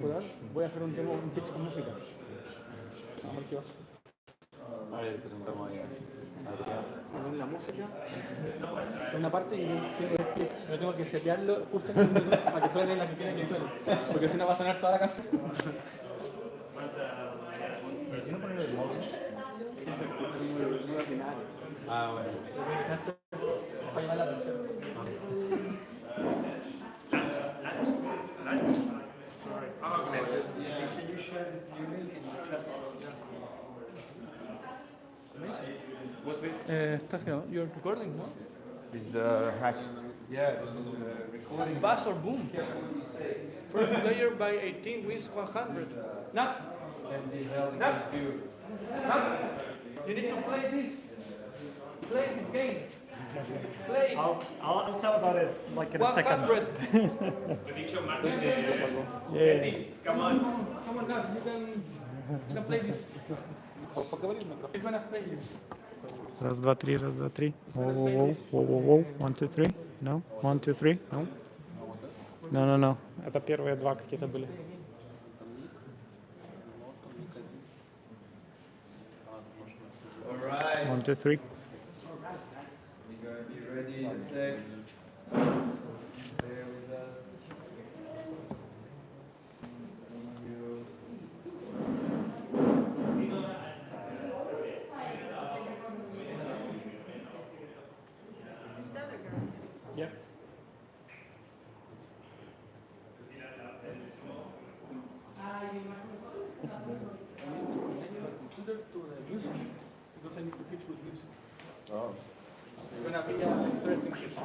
jugar, voy a hacer un pitch con música. A ver qué pasa. A ver, presentamos ahí a Adrián. Poner la música en una parte y yo tengo que setearlo justo en el minuto para que suene la que tiene que suene. Porque si no va a sonar toda la canción. ¿Por qué no poner el móvil? Muy ordinario. Ah, bueno. Para llamar la atención. Can you share this new link in the chat? What's this? Estás grabando. You're recording, no? It's hack. Yeah, this is recording. Bass or boom? First player by 18 wins 100. Not. Can be held Not. against you. Not. You need to play this. Play this game. Play it. I'll tell about it like in a second. 100. Yeah. Come on, guys. You can play this. He's gonna play this. Раз, два, три, раз, два, три. Воу. 1, 2, 3. No. 1, 2, 3. No. No. Это первые два какие-то были. Alright. 1, 2, 3. We're gonna be ready in a sec. Bear with us. Thank you. Yep. Because I need to pitch with music. Oh. We're gonna be an interesting pitch.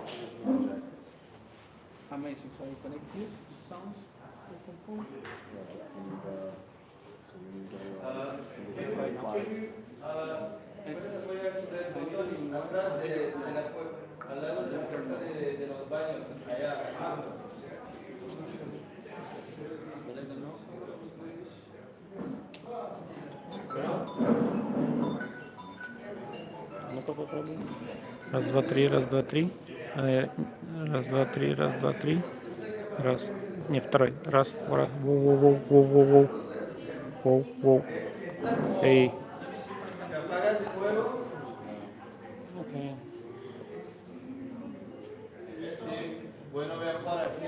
Amazing. So I connect this, the sounds. Al lado de la puerta de los baños, allá. Раз, два, три, раз, два, три. Раз, два, три, раз, два, три. Раз. Не, второй. Раз. Воу. Эй. Okay. Bueno, mejor así.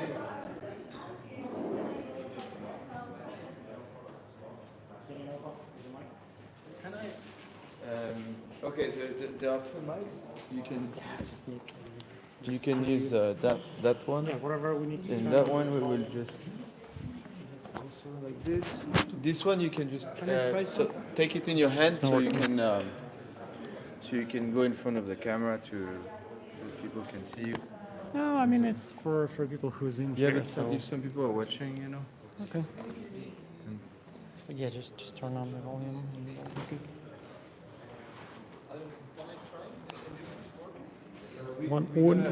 Okay, there are two mics. You can use that one. Yeah, whatever we need to And try. that one we will just like this. This one you can just so take it in your hand not so you working. can go in front of the camera so people can see you. No, I mean it's for people who's in Yeah, here. but So if some people are watching, you know. okay. Yeah, just turn on the volume. One. 1. No.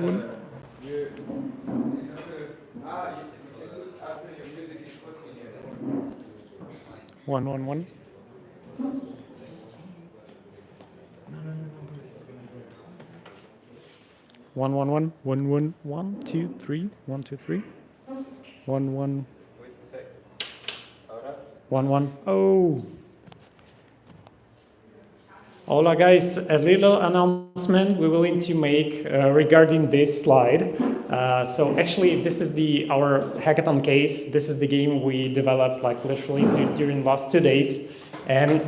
1. 2, 3. 1, 2, 3. 1. 1. Oh. Hola guys, a little announcement we will need to make regarding this slide. So actually this is our hackathon case. This is the game we developed like literally during the last 2 days. And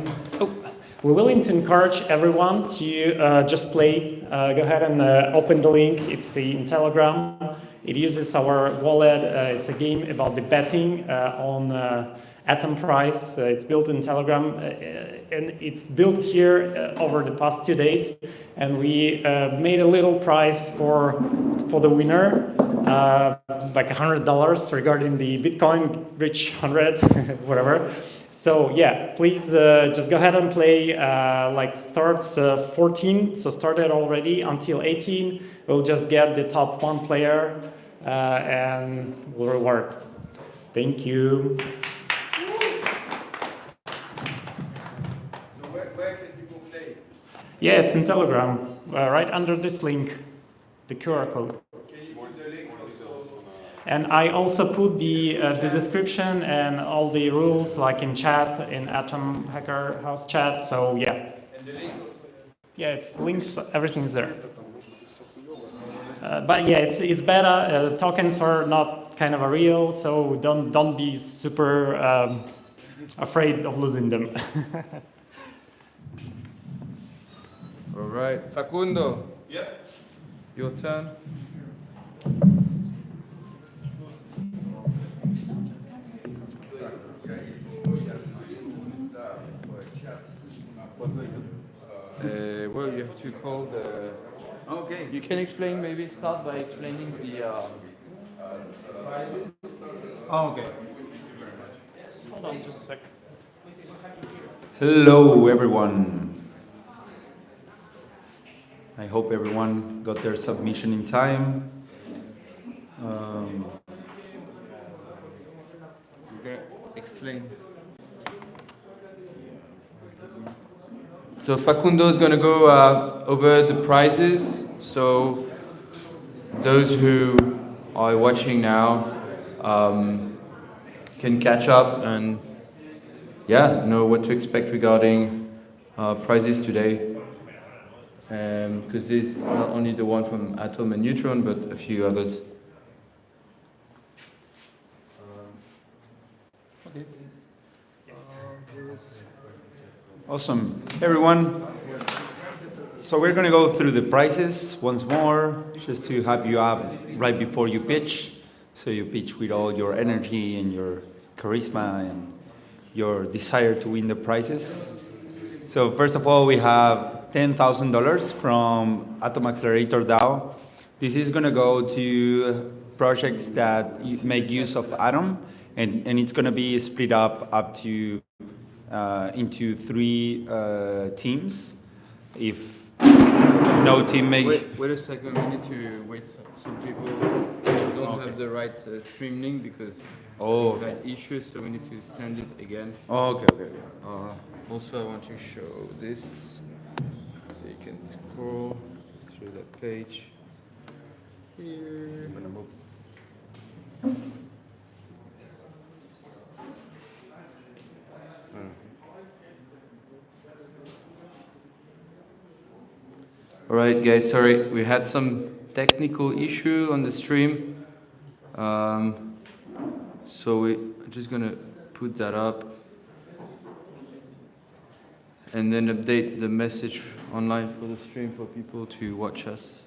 we will need to encourage everyone to just play. Go ahead and open the link. It's in Telegram. It uses our wallet. It's a game about the betting on Atom Price. It's built in Telegram and it's built here over the past 2 days. And we made a little prize for the winner, like $100 regarding the Bitcoin Rich 100, whatever. So yeah, please just go ahead and play. Like starts 14, so started already until 18. We'll just get the top 1 player and we'll reward. Thank you. Where can people play? Yeah, it's in Telegram, right under this link, the QR code. Can you put the link also? And I also put the description and all the rules like in chat, in Atom Hacker House chat. So yeah. Yeah, it's links, everything's there. But yeah, it's beta. Tokens are not kind of a real, so don't be super afraid of losing them. All right, Facundo. Yep. Your turn. Well, you have to call the. Okay. You can explain, maybe start by explaining the. Oh, okay. Hold on just a sec. Hello, everyone. I hope everyone got their submission in time. Okay, explain. So Facundo is going to go over the prizes. So those who are watching now can catch up and know what to expect regarding prizes today. Because this is not only the one from Atom and Neutron, but a few others. Okay. Awesome. Hey, everyone. So we're going to go through the prizes once more, just to have you up right before you pitch. So you pitch with all your energy and your charisma and your desire to win the prizes. So first of all, we have $10,000 from Atom Accelerator DAO. This is going to go to projects that make use of Atom, and it's going to be split up to into 3 teams. If no team makes... Wait a second, we need to wait. Some people don't have the right stream link because we had issues, so we need to send it again. Oh, okay. Also, I want to show this, so you can scroll through that page. Here. Alright guys, sorry, we had some technical issue on the stream. So we're just gonna put that up and then update the message online for the stream for people to watch us.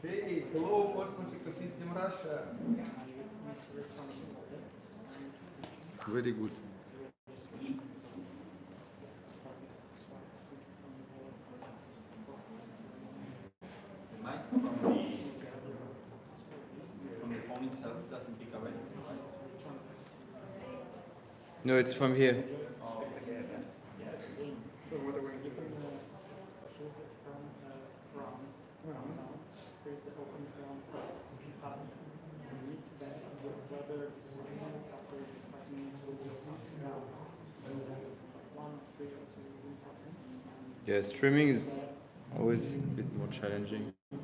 Hey, hello, Cosmos Ecosystem Russia. Very good. The mic from the phone itself doesn't pick up anything, right? No, it's from here. So what are we going to do? increase the open film price pattern. We need to bet whether this will be after 5 minutes will be now. One, three, or two patterns. Yeah, streaming is always a bit more challenging. Let's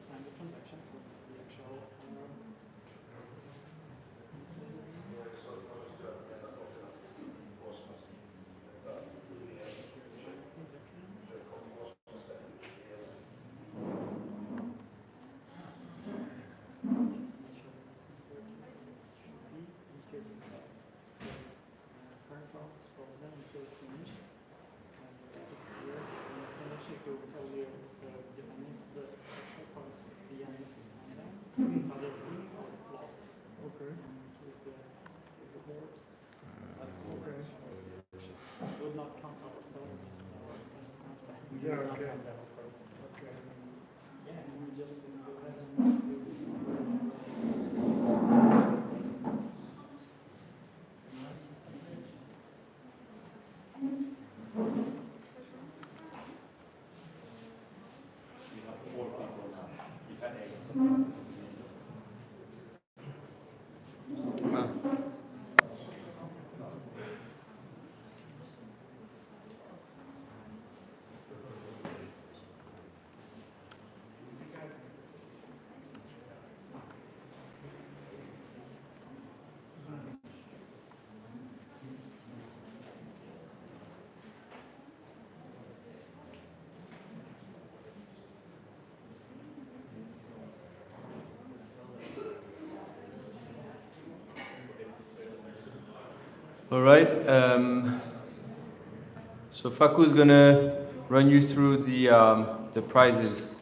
sign the transaction. So this is the actual. Would not count ourselves. Yeah, okay. Okay. Yeah, and we just go ahead and do this. All right. So Faku's gonna run you through the prizes.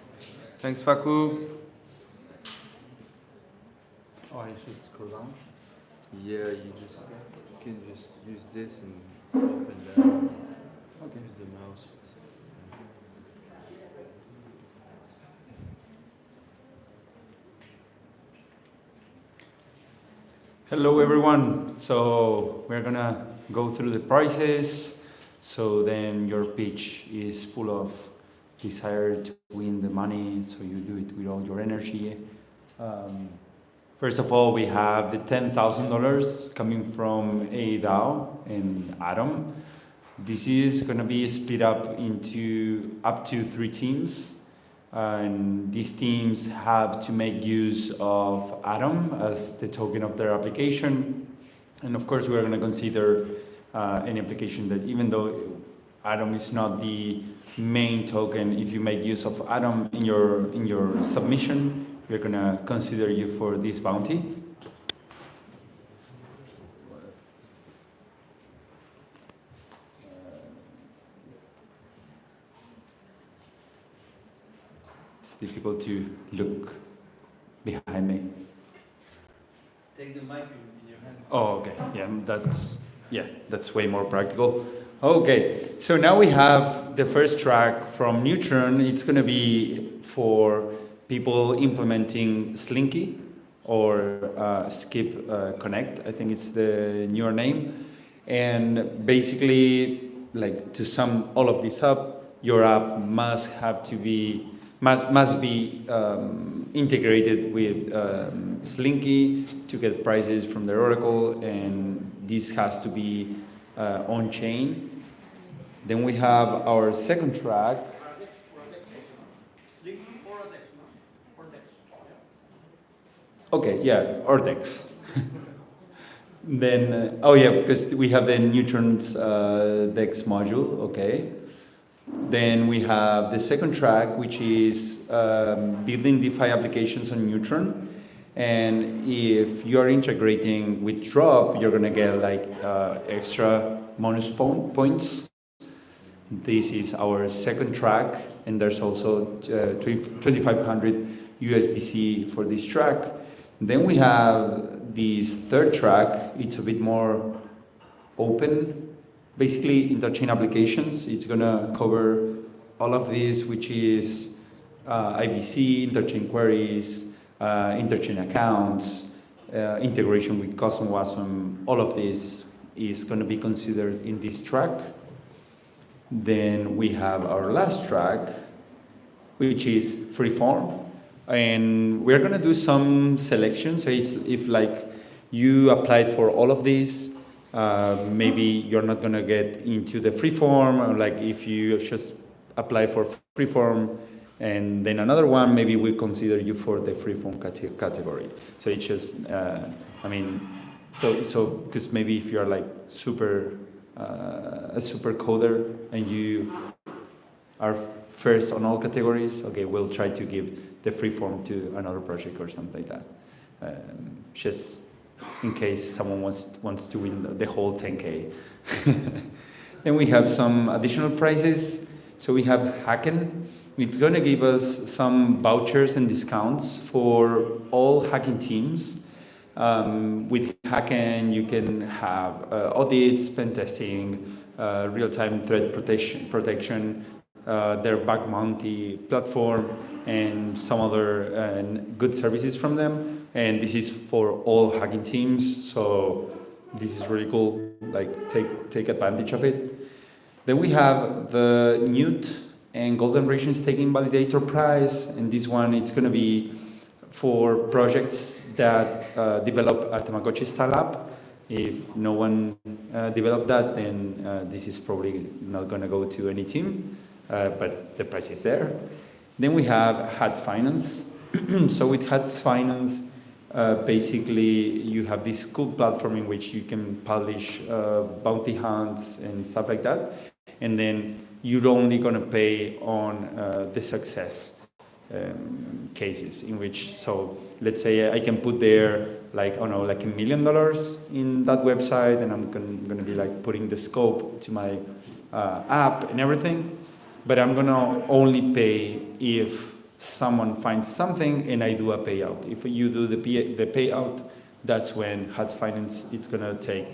Thanks, Faku. Oh, I just scroll down. Yeah, you can just use this and open that. Okay. Use the mouse. Hello everyone. So we're gonna go through the prices. So then your pitch is full of desire to win the money. So you do it with all your energy. First of all, we have the $10,000 coming from ADAO and Atom. This is gonna be split up into up to 3 teams. And these teams have to make use of Atom as the token of their application. And of course, we're going to consider any application that, even though Atom is not the main token, if you make use of Atom in your submission, we're going to consider you for this bounty. It's difficult to look behind me. Take the mic in your hand. Oh, okay. That's way more practical. Okay, so now we have the first track from Neutron. It's going to be for people implementing Slinky or Skip Connect. I think it's the newer name. And basically, like, to sum all of this up, your app must be integrated with Slinky to get prices from their Oracle, and this has to be on-chain. Then we have our second track. Okay, yeah, Ordex. Then, because we have the Neutron's DEX module, okay. Then we have the second track, which is building DeFi applications on Neutron. And if you're integrating with Drop, you're gonna get like extra bonus points. This is our second track, and there's also 2,500 USDC for this track. Then we have this third track. It's a bit more open, basically interchain applications. It's gonna cover all of this, which is IBC, interchain queries, interchain accounts, integration with Custom WASM. All of this is gonna be considered in this track. Then we have our last track, which is freeform. And we're gonna do some selection. So it's if like you applied for all of these, maybe you're not gonna get into the freeform, or like if you just apply for freeform and then another one, maybe we consider you for the freeform category. So it's just, I mean, so because maybe if you're like a super coder and you are first on all categories, okay, we'll try to give the freeform to another project or something like that. Just in case someone wants to win the whole 10K. Then we have some additional prizes. So we have Hacken. It's going to give us some vouchers and discounts for all hacking teams. With Hacken, you can have audits, pen testing, real-time threat protection, their bug bounty platform, and some other good services from them. And this is for all hacking teams, so this is really cool. Like take advantage of it. Then we have the Newt and Golden Ration Staking Validator Prize, and this one it's going to be for projects that develop a Tamagotchi style app. If no one developed that, then this is probably not going to go to any team, but the price is there. Then we have HATS Finance. So with HATS Finance, basically you have this cool platform in which you can publish bounty hunts and stuff like that, and then you're only going to pay on the success cases in which, so let's say I can put there like, I don't know, like $1 million in that website, and I'm going to be like putting the scope to my app and everything, but I'm going to only pay if someone finds something and I do a payout. If you do the payout, that's when HATS Finance it's going to take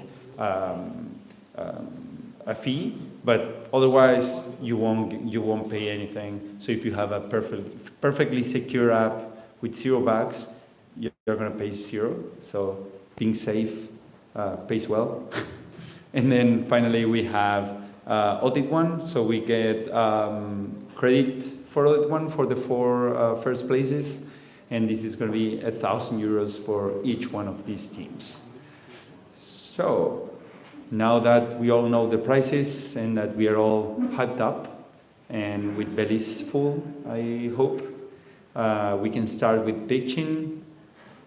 a fee, but otherwise you won't pay anything. So if you have a perfectly secure app with 0 bucks, you're going to pay 0. So being safe pays well. And then finally we have Audit One. So we get credit for Audit One for the 4 first places, and this is going to be €1,000 for each one of these teams. So now that we all know the prices and that we are all hyped up and with bellies full, I hope we can start with pitching.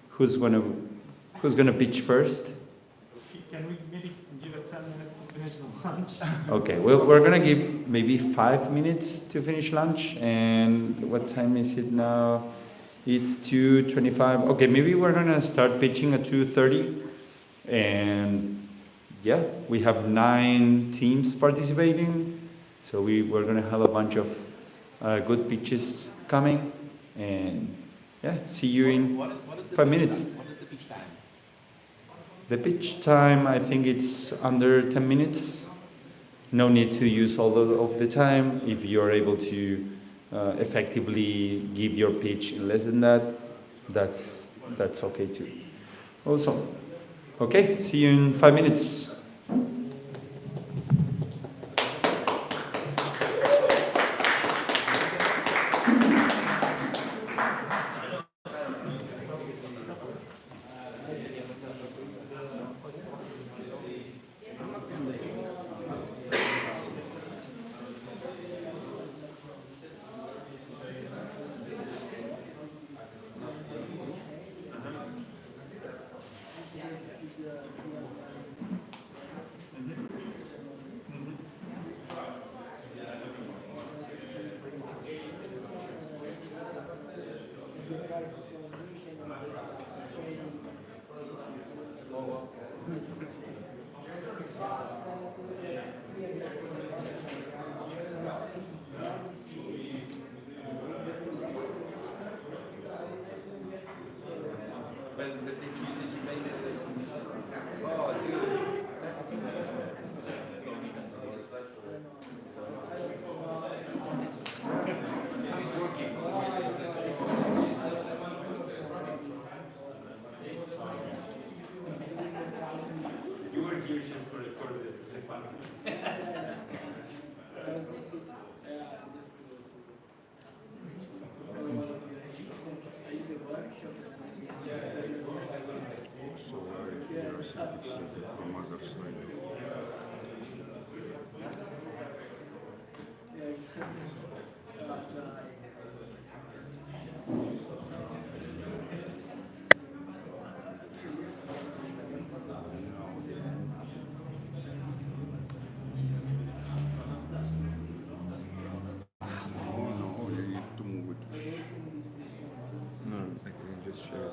Who's gonna pitch first? Can we maybe give it 10 minutes to finish the lunch? Okay, well, we're gonna give maybe 5 minutes to finish lunch. And what time is it now? It's 2:25. Okay, maybe we're gonna start pitching at 2:30. And yeah, we have 9 teams participating. So we're gonna have a bunch of good pitches coming. And yeah, see you in 5 minutes. What is the pitch time? The pitch time, I think it's under 10 minutes. No need to use all of the time. If you're able to effectively give your pitch in less than that, that's okay too. Awesome. Okay, see you in 5 minutes. percentage from other side. Oh no, you need to move it. No, I can just share it.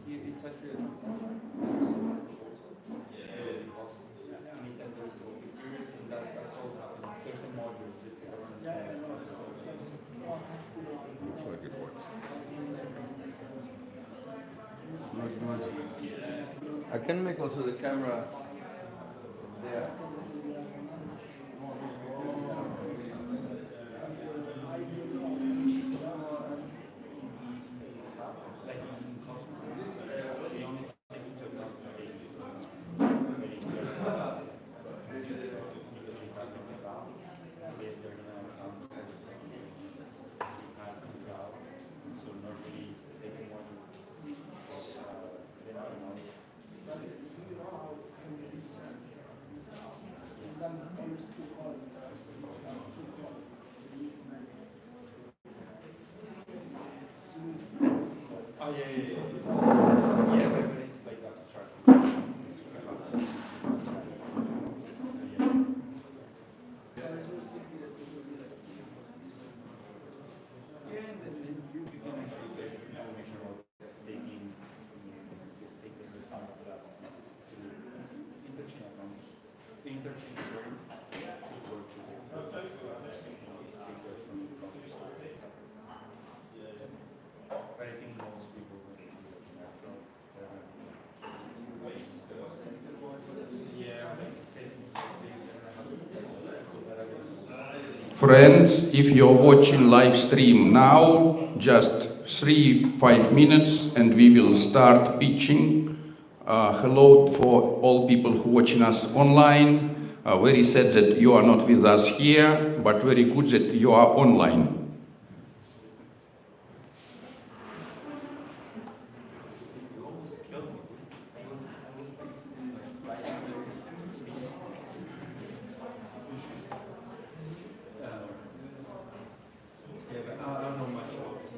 It's actually a transaction. That's all happens. There's a module. Looks like it works. Not much. I can make also the camera there. Oh yeah, but it's like abstract. Yeah, and then you can actually get information about staking, staking or something like that. Interchain accounts, the interchain rates should work with the stakers from the coffee store. But I think most people will be looking at them. Yeah, like Friends, if you're watching live stream now, just 3-5 minutes and we will start pitching. Hello for all people who watching us online. Very sad that you are not with us here, but very good that you are online. yeah, but I don't know much about this.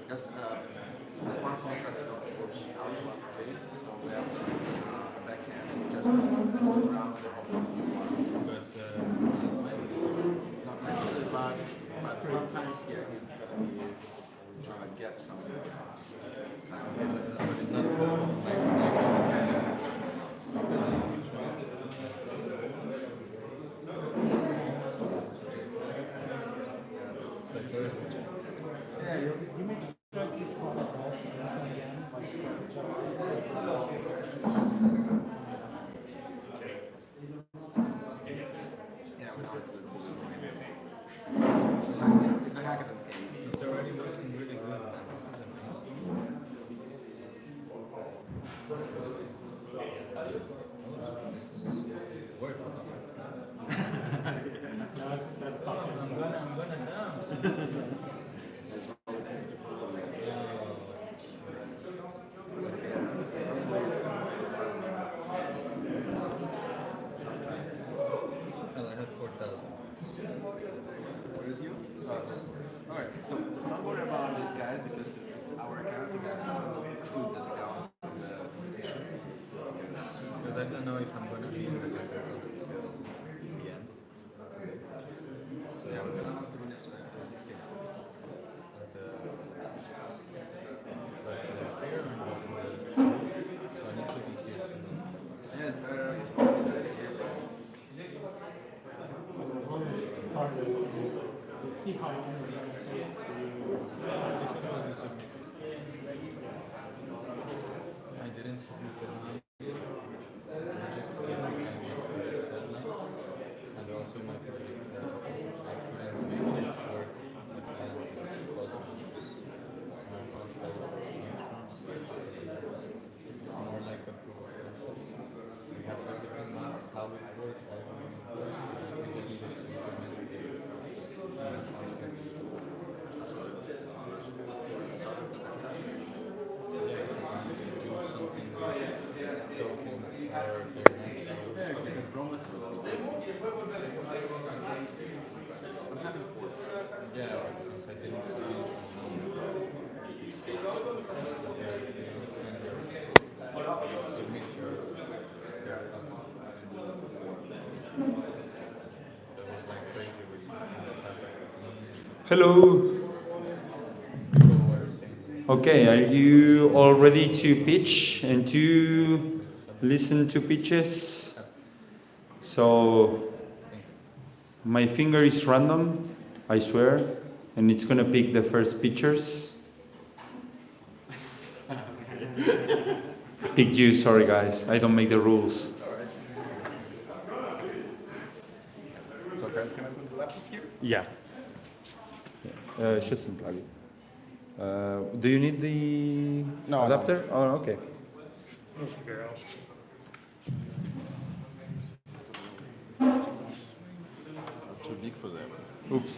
Because this one contract working out was great, so we have to backhand just around the whole new one. But not really, but sometimes yeah, he's gonna be trying to get some time, but it's not Yeah, you may try to keep on again, yeah, we know it's a little bit annoying. It's nice, it's a hackathon case. It's already working really good. No, that's not. Well, I have 4,000. What is you? Alright, so don't worry about these guys because it's our account. We will exclude this account from the competition. Because I don't know if I'm going to be in the hackathon in the end. So yeah, we're going to do this one. Yeah, it's better here, but Started. Let's see how long we're going to take this is what you submit. I didn't submit it. And also my project, I couldn't make it work because it was small contract instruments. It's more like a proof of concept. So we have everything how it works, how it works. We just needed to implement it. Yeah, since I didn't submit your that was like crazy with Hello. Okay, are you all ready to pitch and to listen to pitches? So my finger is random, I swear, and it's gonna pick the first pitchers. Pick you, sorry guys, I don't make the rules. So can I put the laptop here? Yeah. Just unplug it. Do you need the No, I adapter? Oh, okay. We'll figure out. too big for them. Oops.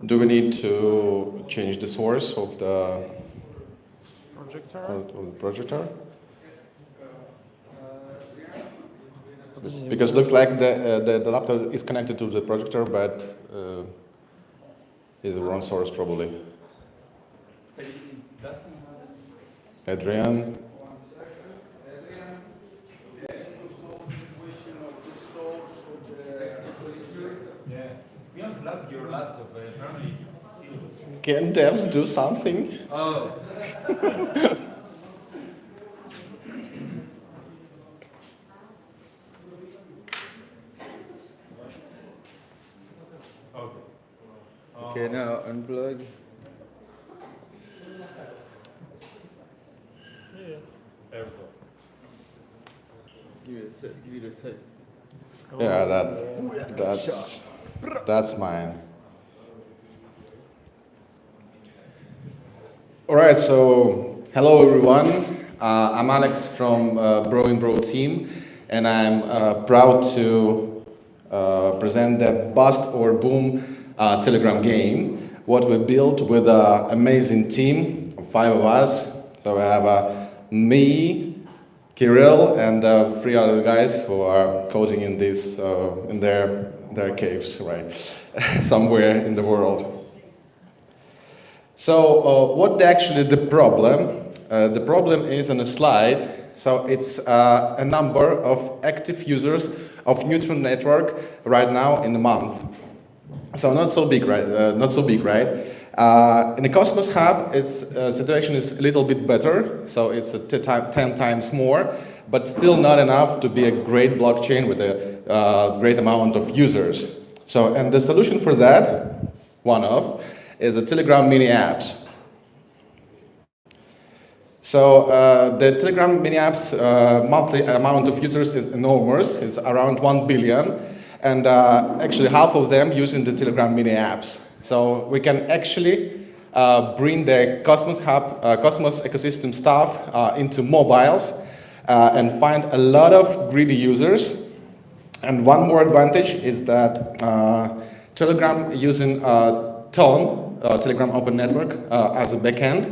Do we need to change the source of the projector? Because it looks like the laptop is connected to the projector, but is the wrong source probably. Adrian? We unplugged your laptop, but apparently it's still. Can devs do something? Oh. Okay, now unplug. There we go. Give it a sec. Yeah, that's mine. All right, so hello everyone. I'm Alex from Bro in Bro team, and I'm proud to present the Bust or Boom Telegram game, what we built with an amazing team of 5 of us. So we have me, Kirill, and 3 other guys who are coding in this in their caves, right, somewhere in the world. So what actually the problem? The problem is on a slide. So it's a number of active users of Neutron network right now in a month. So not so big, right? In the Cosmos Hub, its situation is a little bit better. So it's 10 times more, but still not enough to be a great blockchain with a great amount of users. So, and the solution for that, is a Telegram mini apps. So the Telegram mini apps monthly amount of users is enormous. It's around 1 billion. And actually half of them using the Telegram mini apps. So we can actually bring the Cosmos Hub, Cosmos ecosystem stuff into mobiles and find a lot of greedy users. And one more advantage is that Telegram using Ton, Telegram Open Network, as a backend.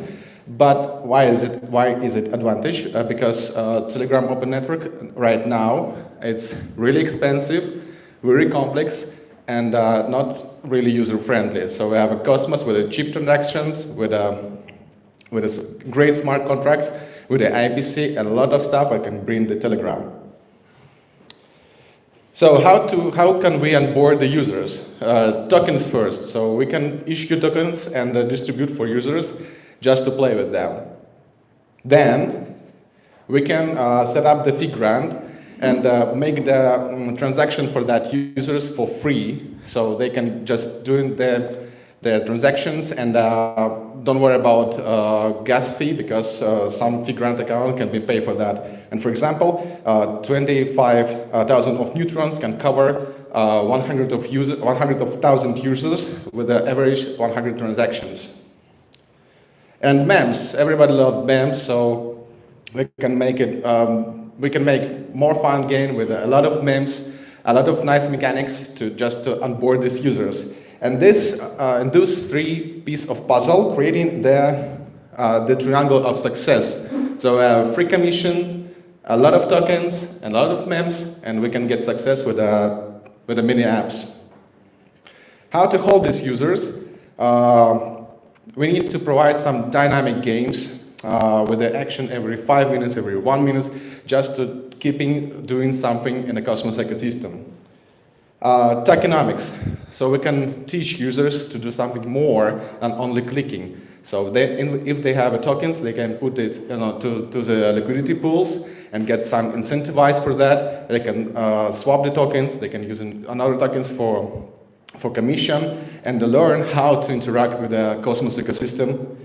But why is it advantage? Because Telegram Open Network right now, it's really expensive, very complex, and not really user-friendly. So we have a Cosmos with cheap transactions, with great smart contracts, with the IBC, and a lot of stuff I can bring the Telegram. So how can we onboard the users? Tokens first. So we can issue tokens and distribute for users just to play with them. Then we can set up the fee grant and make the transaction for that users for free, so they can just do the transactions and don't worry about gas fee, because some fee grant account can be paid for that. And for example, 25,000 of neutrons can cover 100,000 users with an average 100 transactions. And MEMS, everybody loves MEMS, so we can make it. We can make more fun game with a lot of MEMS, a lot of nice mechanics to onboard these users. And this, and those 3 pieces of puzzle, creating the triangle of success. So free commissions, a lot of tokens, and a lot of MEMS, and we can get success with the mini apps. How to hold these users? We need to provide some dynamic games with the action every 5 minutes, every 1 minute, just to keeping doing something in the Cosmos ecosystem. Tokenomics. So we can teach users to do something more than only clicking. So if they have tokens, they can put it to the liquidity pools and get some incentivized for that. They can swap the tokens, they can use another tokens for commission, and learn how to interact with the Cosmos ecosystem,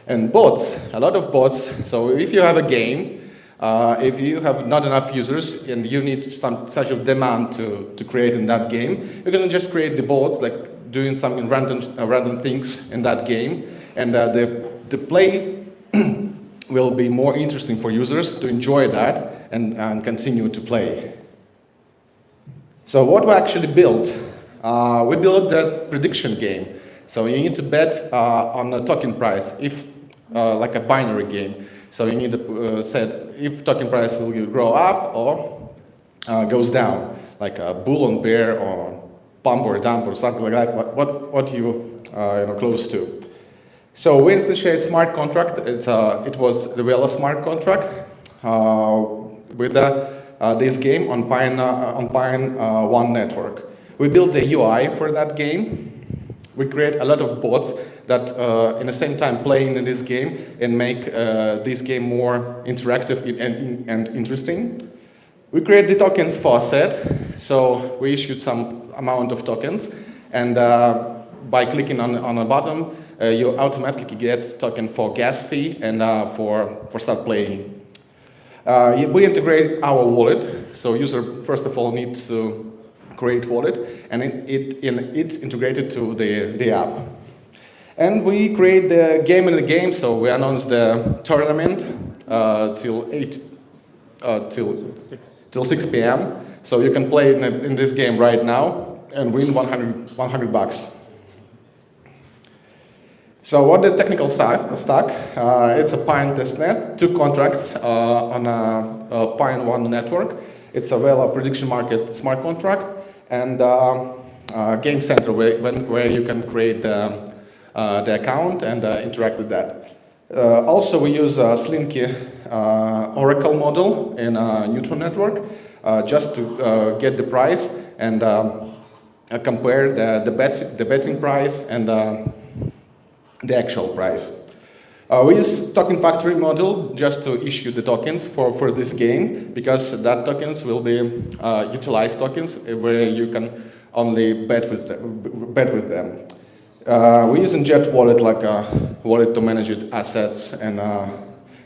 And bots, a lot of bots. So if you have a game, if you have not enough users and you need some such of demand to create in that game, you can just create the bots, like doing some random things in that game, and the play will be more interesting for users to enjoy that and continue to play. So what we actually built, we built a prediction game. So you need to bet on a token price, if like a binary game. So you need to set if token price will grow up or goes down, like a bull on bear or pump or dump or something like that. What you close to. So we instantiate smart contract. It was the Vela smart contract with this game on Pine One network. We built the UI for that game. We create a lot of bots that in the same time playing in this game and make this game more interactive and interesting. We create the tokens faucet, so we issued some amount of tokens, and by clicking on a button, you automatically get token for gas fee and for start playing. We integrate our wallet, so user first of all needs to create wallet, and it's integrated to the app. And we create the game in the game, so we announce the tournament till 6 p.m. So you can play in this game right now and win 100 bucks. So what the technical stack? It's a Pine testnet, 2 contracts on a Pine One network. It's a Vela prediction market smart contract and Game Center where you can create the account and interact with that. Also, we use Slinky Oracle model in a Neutron network just to get the price and compare the betting price and the actual price. We use Token Factory model just to issue the tokens for this game, because that tokens will be utilized tokens where you can only bet with them. We're using Jet Wallet like a wallet to manage assets and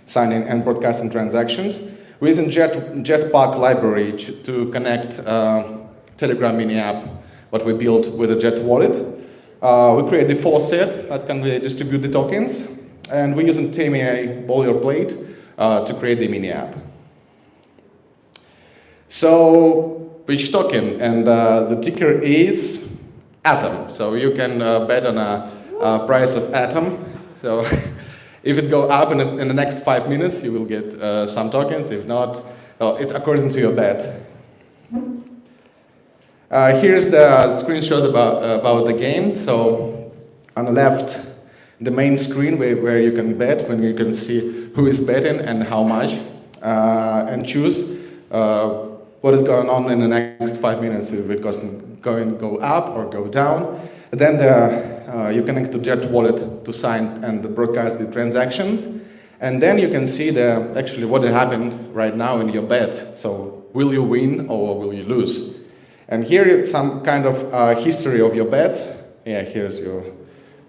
signing and broadcasting transactions. We're using Jetpack library to connect Telegram mini app, what we built with a Jet Wallet. We create the faucet that can distribute the tokens, and we're using TMA boilerplate to create the mini app. So, which token? And the ticker is Atom. So you can bet on a price of Atom. So if it goes up in the next 5 minutes, you will get some tokens. If not, it's according to your bet. Here's the screenshot about the game. So on the left, the main screen where you can bet, when you can see who is betting and how much, and choose what is going on in the next 5 minutes, if it's going to go up or go down. And then you connect to Jet Wallet to sign and broadcast the transactions. And then you can see actually what happened right now in your bet. So will you win or will you lose? And here is some kind of history of your bets. Yeah, here's you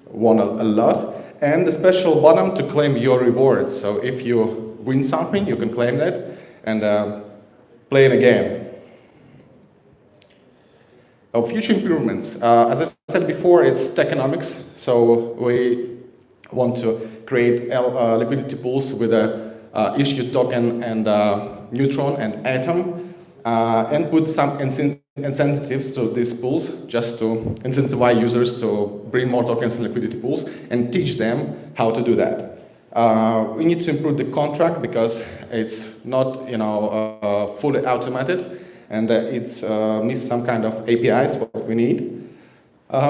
won a lot. And the special button to claim your rewards. So if you win something, you can claim that and play it again. Future improvements. As I said before, it's tokenomics. So we want to create liquidity pools with a issued token and Neutron and Atom, and put some incentives to these pools just to incentivize users to bring more tokens in liquidity pools and teach them how to do that. We need to improve the contract because it's not, fully automated, and it's missed some kind of APIs. What we need.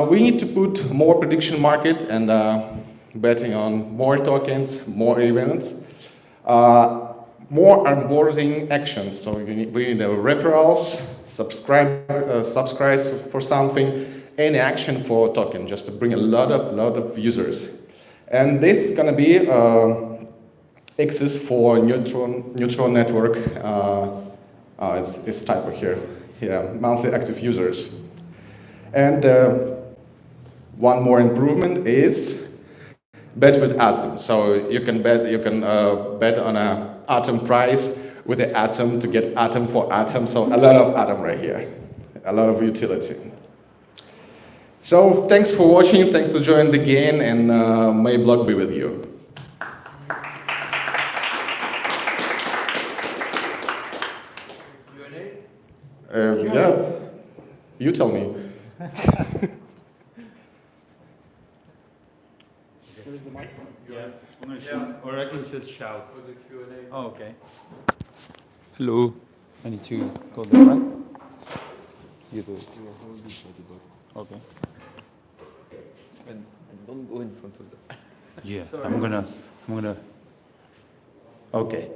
We need to put more prediction market and betting on more tokens, more events, more onboarding actions. So we need referrals, subscribe for something, any action for a token, just to bring a lot of users. And this is going to be access for neutral network. It's type here. Yeah, monthly active users. And one more improvement is bet with Atom. So you can bet on a Atom price with the Atom to get Atom for Atom. So a lot of Atom right here, a lot of utility. So thanks for watching. Thanks for joining the game, and may blog be with you. Yeah, you tell me. Where's the mic? Yeah, or I can just shout. For the Q&A. Oh, okay. Hello. I need to go there, right? You do it. Okay. And don't go in front of them. Yeah, I'm gonna. Okay.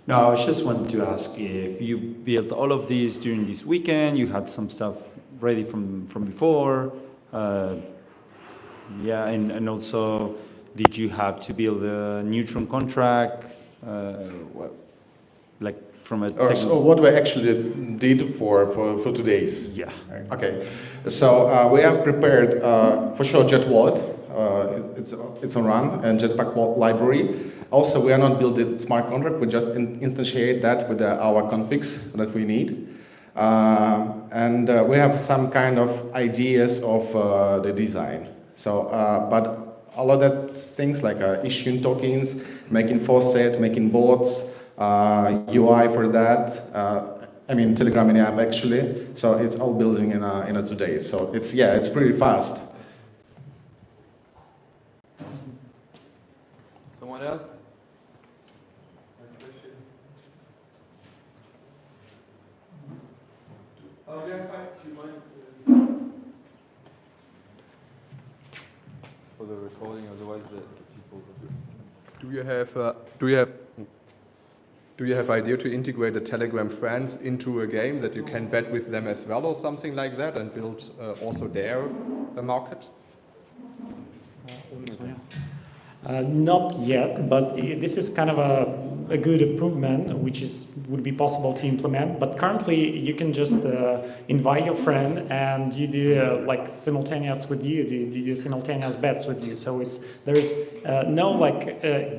No, I just wanted to ask if you built all of these during this weekend. You had some stuff ready from before. Yeah, and also, did you have to build a neutron contract? Like from a. So what we actually did for today's. Yeah. Okay. So we have prepared for sure Jet Wallet. It's on run and Jetpack library. Also, we are not building smart contract. We just instantiate that with our configs that we need. And we have some kind of ideas of the design. So, but all of that things like issuing tokens, making faucet, making bots, UI for that. I mean, Telegram mini app actually. So it's all building in a today. So it's pretty fast. Someone else? It's for the recording, otherwise the people. Do you have idea to integrate the Telegram friends into a game that you can bet with them as well or something like that and build also their market? Not yet, but this is kind of a good improvement, which would be possible to implement. But currently, you can just invite your friend, and you do like simultaneous with you. You do simultaneous bets with you. So there is no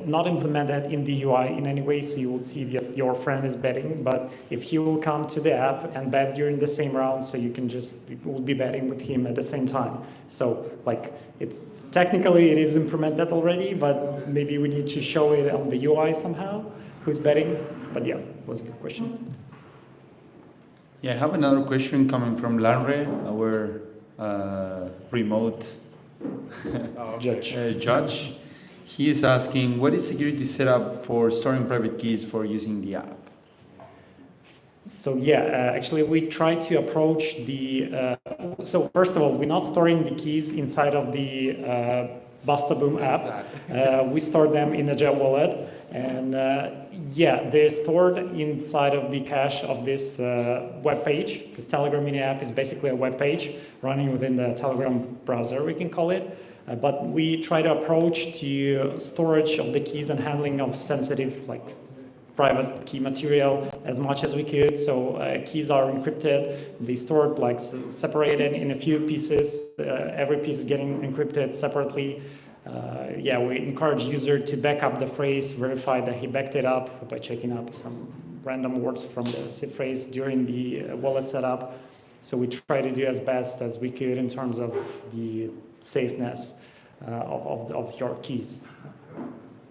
not implemented in the UI in any way. So you will see that your friend is betting, but if he will come to the app and bet during the same round, so you will be betting with him at the same time. So it's technically it is implemented already, but maybe we need to show it on the UI somehow, who's betting. But yeah, it was a good question. Yeah, I have another question coming from Lanre, our remote judge. He is asking, what is security setup for storing private keys for using the app? So yeah, actually we try to approach the, so first of all, we're not storing the keys inside of the Bastaboom app. We store them in a Jet Wallet, and yeah, they're stored inside of the cache of this web page, because Telegram mini app is basically a web page running within the Telegram browser, we can call it. But we try to approach to storage of the keys and handling of sensitive, private key material as much as we could. So keys are encrypted. They stored separated in a few pieces. Every piece is getting encrypted separately. Yeah, we encourage user to back up the phrase, verify that he backed it up by checking out some random words from the seed phrase during the wallet setup. So we try to do as best as we could in terms of the safeness of your keys.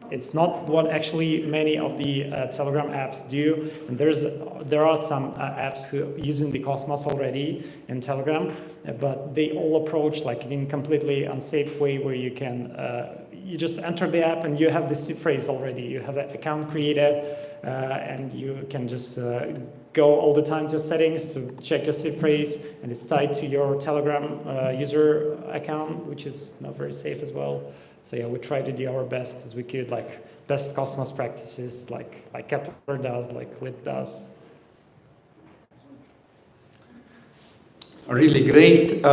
It's not what actually many of the Telegram apps do. And there are some apps who using the Cosmos already in Telegram, but they all approach in a completely unsafe way where you can you just enter the app and you have the seed phrase already. You have an account created and you can just go all the time to settings to check your seed phrase, and it's tied to your Telegram user account, which is not very safe as well. So yeah, we try to do our best as we could, best Cosmos practices, like Kepler does, like Lit does. Really great.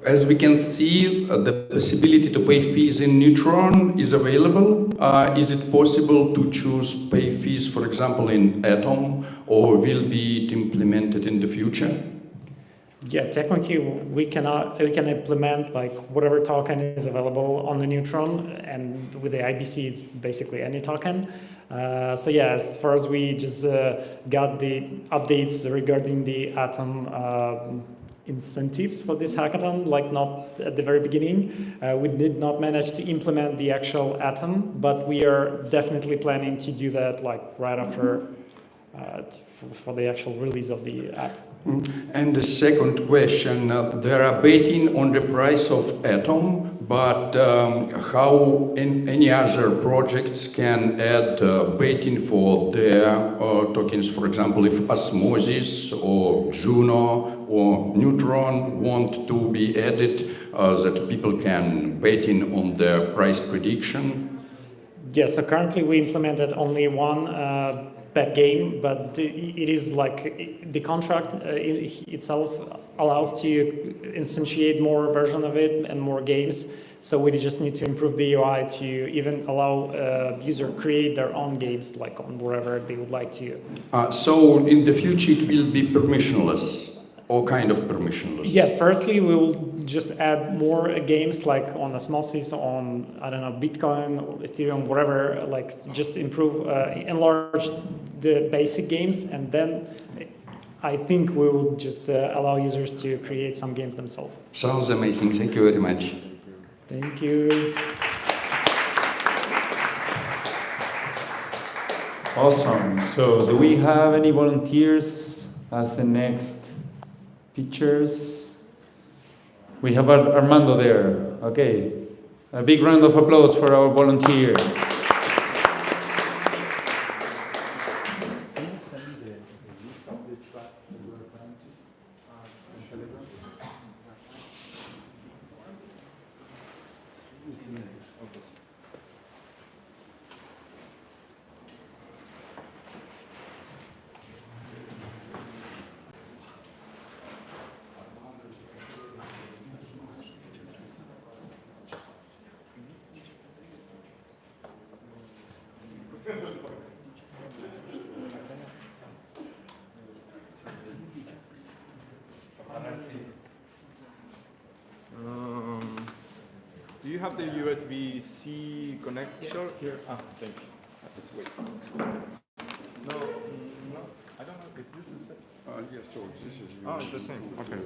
as we can see, the possibility to pay fees in Neutron is available. Is it possible to choose pay fees, for example, in Atom, or will be it implemented in the future? Yeah, technically we can implement like whatever token is available on the Neutron, and with the IBC it's basically any token. So yeah, as far as we just got the updates regarding the Atom incentives for this hackathon, like not at the very beginning, we did not manage to implement the actual Atom, but we are definitely planning to do that like right after for the actual release of the app. And the second question, they are betting on the price of Atom, but how any other projects can add betting for their tokens? For example, if Osmosis or Juno or Neutron want to be added, that people can betting on their price prediction? Yeah, so currently we implemented only one bet game, but it is like the contract itself allows to instantiate more version of it and more games. So we just need to improve the UI to even allow user create their own games, like on wherever they would like to. So in the future it will be permissionless. All kind of permissionless. Yeah, firstly, we will just add more games like on Osmosis, on, I don't know, Bitcoin, or Ethereum, whatever, like just improve, enlarge the basic games, and then I think we will just allow users to create some games themselves. Sounds amazing. Thank you very much. Thank you. Awesome. So do we have any volunteers as the next pictures? We have Armando there. Okay. A big round of applause for our volunteer. Do you have the USB-C connector here? Ah, thank you. Wait. No, I don't know. Is this the same? Yes, so this is Oh, it's the same. Okay.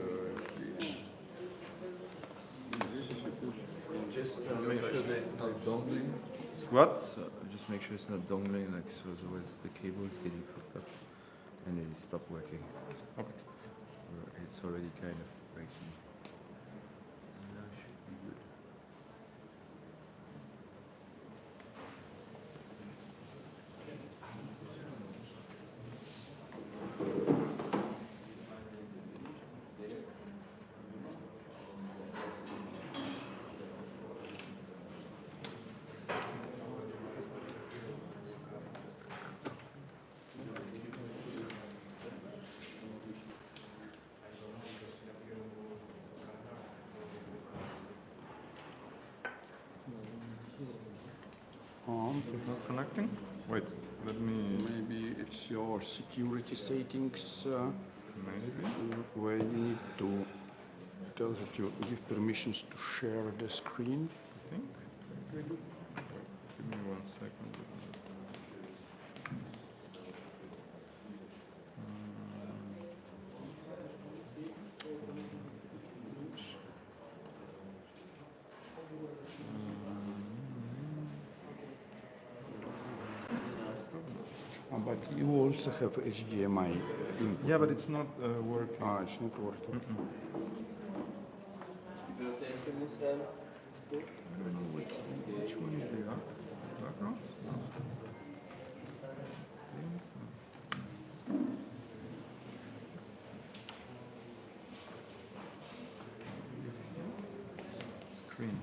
this is a push. Just make sure that it's not dongling. What? So just make sure it's not dongling, like so otherwise the cable is getting fucked up and then it stopped working. Okay. It's already kind of breaking. Now it should be good. It's not connecting? Wait, let me... Maybe it's your security settings Maybe. where you need to tell that you give permissions to share the screen. I think. Give me 1 second. But you also have HDMI input. Yeah, but it's not working. Ah, it's not working. Which one is the background? Screen.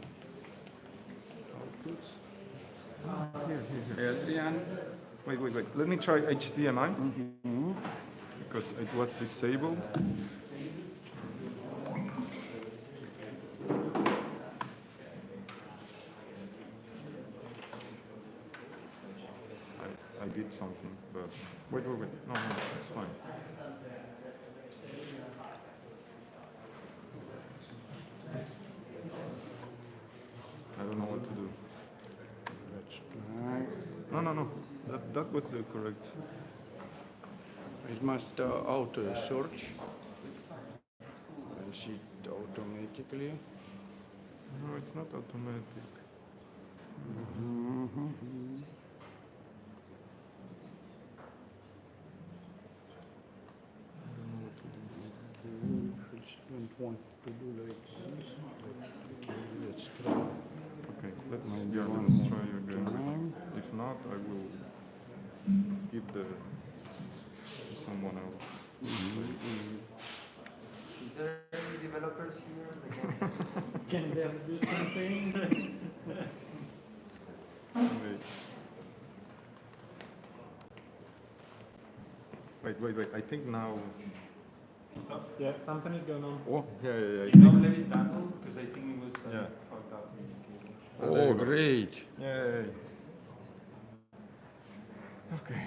Here. Adrian, Wait. Let me try HDMI. Because it was disabled. bit something, but wait. No, it's fine. I don't know what to do. Let's try. No. That was the correct. It must auto search. And see it automatically. No, it's not automatic. Don't want to do like this. Okay, let's try. Okay, let's Maybe try one again. time. If not, I will give to someone else. Is there any developers here? Can they do something? Wait. I think now. Yeah, something is going on. Oh, Yeah. Don't let it dangle because I think it was Yeah. fucked up. oh great. Yay. Okay.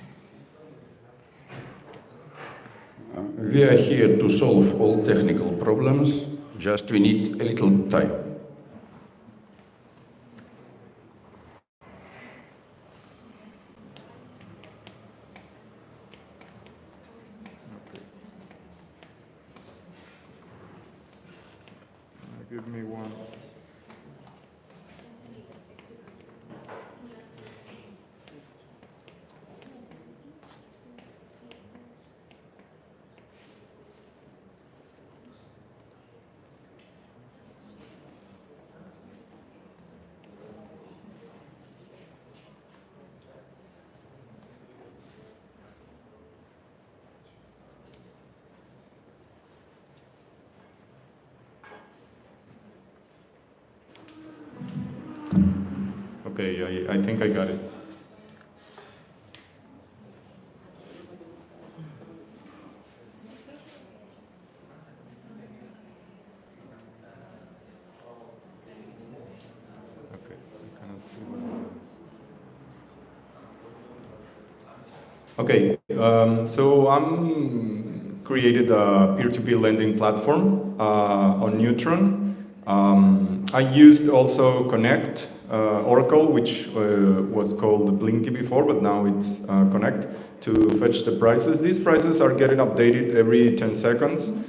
We are here to solve all technical problems, just we need a little time. Give me one. Okay, I think I got it. Okay, I cannot see what. Okay, so I'm created a peer-to-peer lending platform on Neutron. I used also Connect, Oracle, which was called Blinky before, but now it's Connect, to fetch the prices. These prices are getting updated every 10 seconds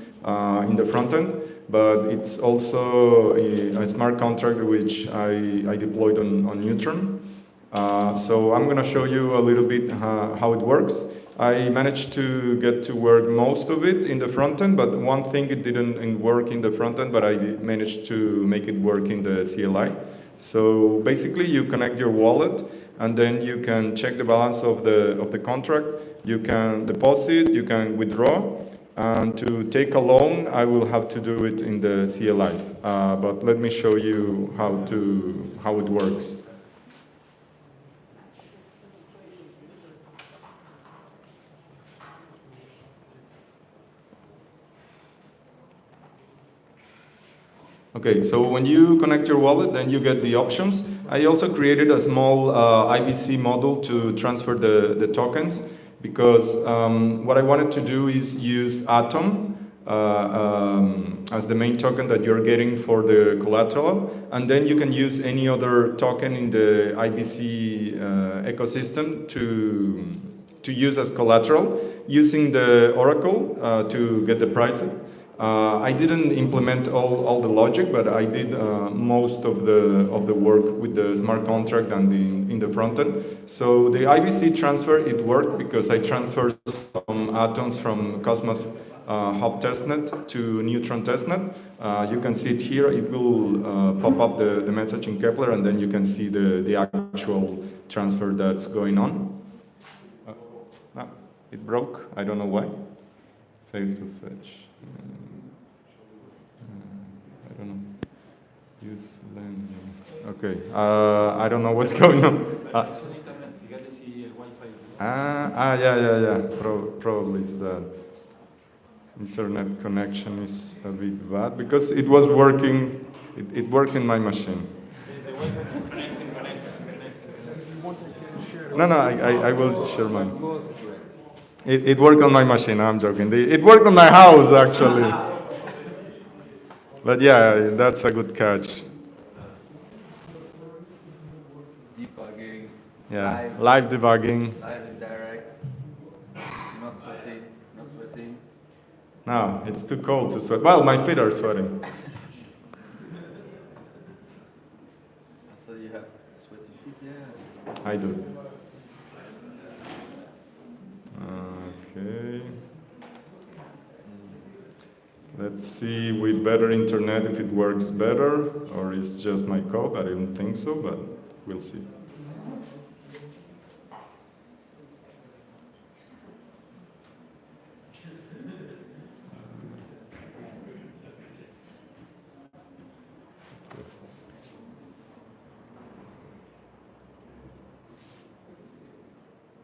in the front end, but it's also a smart contract which I deployed on Neutron. So I'm going to show you a little bit how it works. I managed to get to work most of it in the front end, but one thing it didn't work in the front end, but I managed to make it work in the CLI. So basically you connect your wallet and then you can check the balance of the contract, you can deposit, you can withdraw, and to take a loan I will have to do it in the CLI. But let me show you how it works. Okay, so when you connect your wallet, then you get the options. I also created a small IBC model to transfer the tokens, because what I wanted to do is use Atom as the main token that you're getting for the collateral, and then you can use any other token in the IBC ecosystem to use as collateral, using the Oracle to get the pricing. I didn't implement all the logic, but I did most of the work with the smart contract and in the front end. So the IBC transfer, it worked because I transferred some atoms from Cosmos Hub testnet to Neutron testnet. You can see it here. It will pop up the message in Kepler, and then you can see the actual transfer that's going on. It broke. I don't know why. Failed to fetch. I don't know. Use lending. Okay. I don't know what's going on. Yeah. Probably is that. Internet connection is a bit bad because it was working. It worked in my machine. The Wi-Fi just connects and connects and connects and connects. No, I will share mine. It worked on my machine, I'm joking. It worked on my house, actually. But yeah, that's a good catch. Debugging. Yeah, live debugging. Live and direct. Not sweating. Not sweating. No, it's too cold to sweat. Well, my feet are sweating. I thought you have sweaty feet, yeah. I do. Okay. Let's see with better internet if it works better, or it's just my code. I don't think so, but we'll see.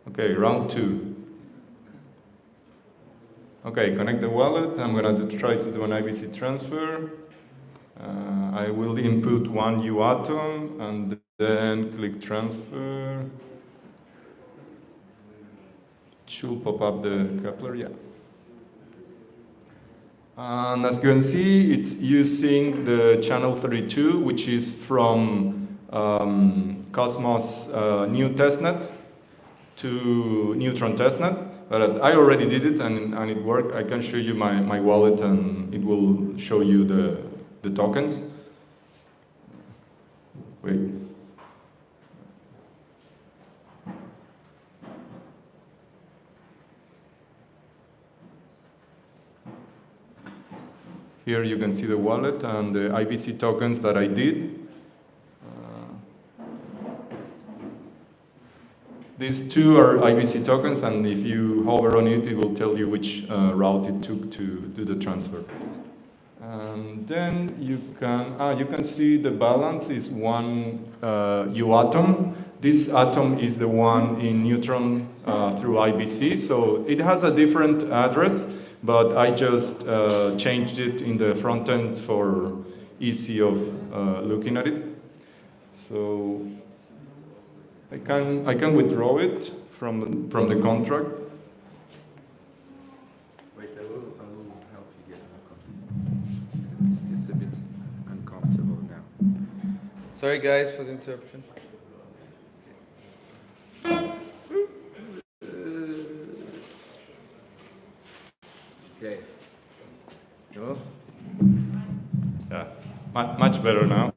Okay, round 2. Okay, connect the wallet. I'm going to try to do an IBC transfer. I will input one UAtom and then click transfer. It should pop up the Kepler, yeah. And as you can see, it's using the channel 32, which is from Cosmos new testnet to Neutron testnet. But I already did it and it worked. I can show you my wallet and it will show you the tokens. Wait. Here you can see the wallet and the IBC tokens that I did. These two are IBC tokens, and if you hover on it, it will tell you which route it took to do the transfer. And then you can see the balance is one UAtom. This atom is the one in Neutron through IBC, so it has a different address, but I just changed it in the front end for easy of looking at it. So I can withdraw it from the contract. Wait, I will help you get more comfortable. It's a bit uncomfortable now. Sorry guys for the interruption. Okay. No? Yeah, much better now.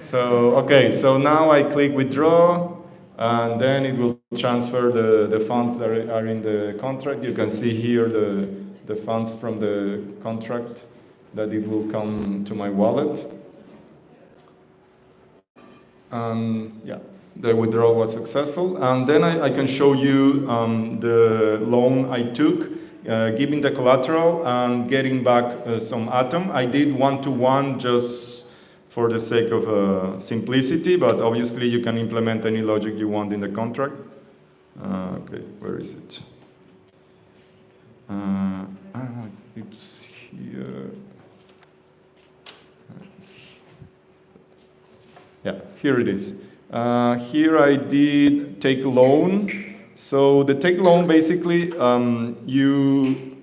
So, okay, so now I click withdraw, and then it will transfer the funds that are in the contract. You can see here the funds from the contract that it will come to my wallet. And yeah, the withdrawal was successful. And then I can show you the loan I took, giving the collateral and getting back some atom. I did one-to-one just for the sake of simplicity, but obviously you can implement any logic you want in the contract. Okay, where is it? It's here. Yeah, here it is. Here I did take loan. So the take loan, basically, you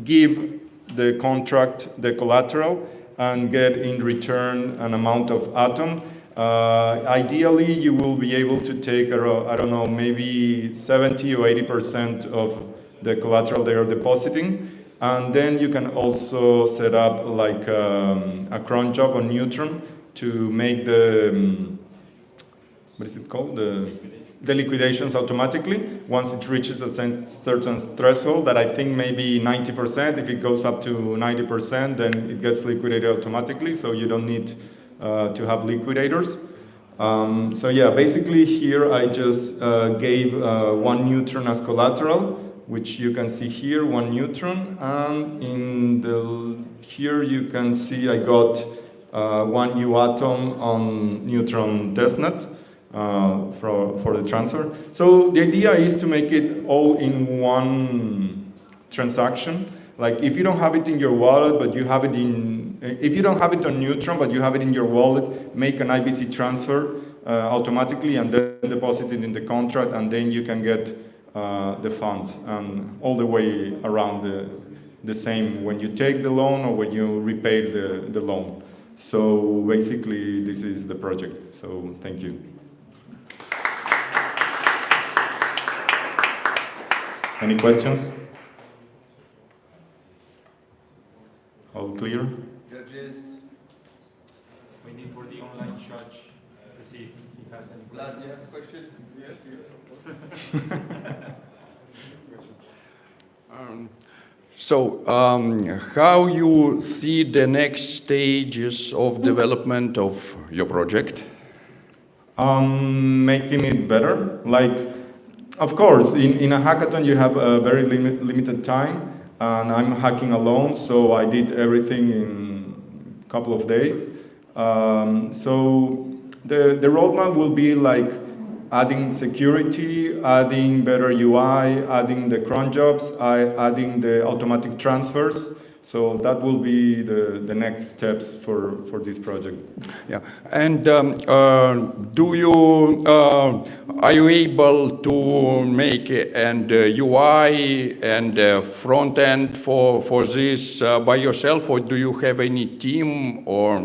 give the contract the collateral and get in return an amount of atom. Ideally, you will be able to take, I don't know, maybe 70 or 80% of the collateral they are depositing. And then you can also set up like a cron job on Neutron to make the, what is it called? The liquidations automatically once it reaches a certain threshold that I think maybe 90%. If it goes up to 90%, then it gets liquidated automatically, so you don't need to have liquidators. So yeah, basically here I just gave 1 Neutron as collateral, which you can see here, 1 Neutron, and here you can see I got 1 UAtom on Neutron testnet. For the transfer. So the idea is to make it all in one transaction. Like if you don't have it in your wallet, but you have it if you don't have it on Neutron, but you have it in your wallet, make an IBC transfer automatically and then deposit it in the contract, and then you can get the funds, and all the way around the same when you take the loan or when you repay the loan. So basically this is the project. So thank you. Any questions? All clear? Judges, waiting for the online judge to see if he has any Vlad, you have a question? Yes, how you see the next stages of development of your project? Making it better. Like, of course, in a hackathon you have a very limited time, and I'm hacking alone, so I did everything in a couple of days. So the roadmap will be like adding security, adding better UI, adding the cron jobs, adding the automatic transfers. So that will be the next steps for this project. Yeah, and are you able to make an UI and front end for this by yourself, or do you have any team, or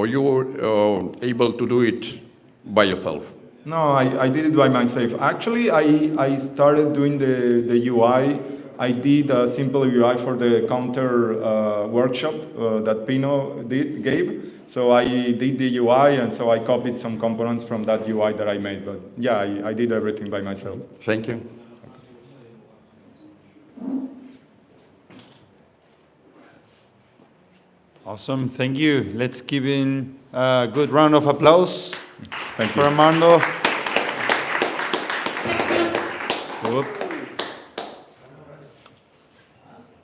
you able to do it by yourself? No, I did it by myself. Actually, I started doing the UI. I did a simple UI for the counter workshop that Pino gave. So I did the UI, and so I copied some components from that UI that I made. But yeah, I did everything by myself. Thank you. Awesome, thank you. Let's give in a good round of applause Thank for you. Armando. Whoop.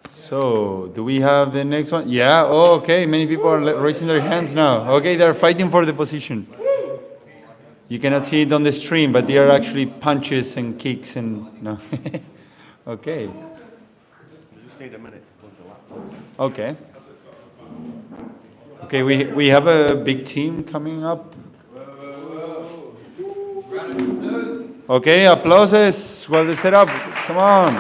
So, do we have the next one? Yeah, oh, okay, many people are raising their hands now. Okay, they're fighting for the position. You cannot see it on the stream, but they are actually punches and kicks and, no. Okay. You just need a minute to plug the laptop. Okay. Okay, we have a big team coming up. Okay, applauses while they set up. Come on.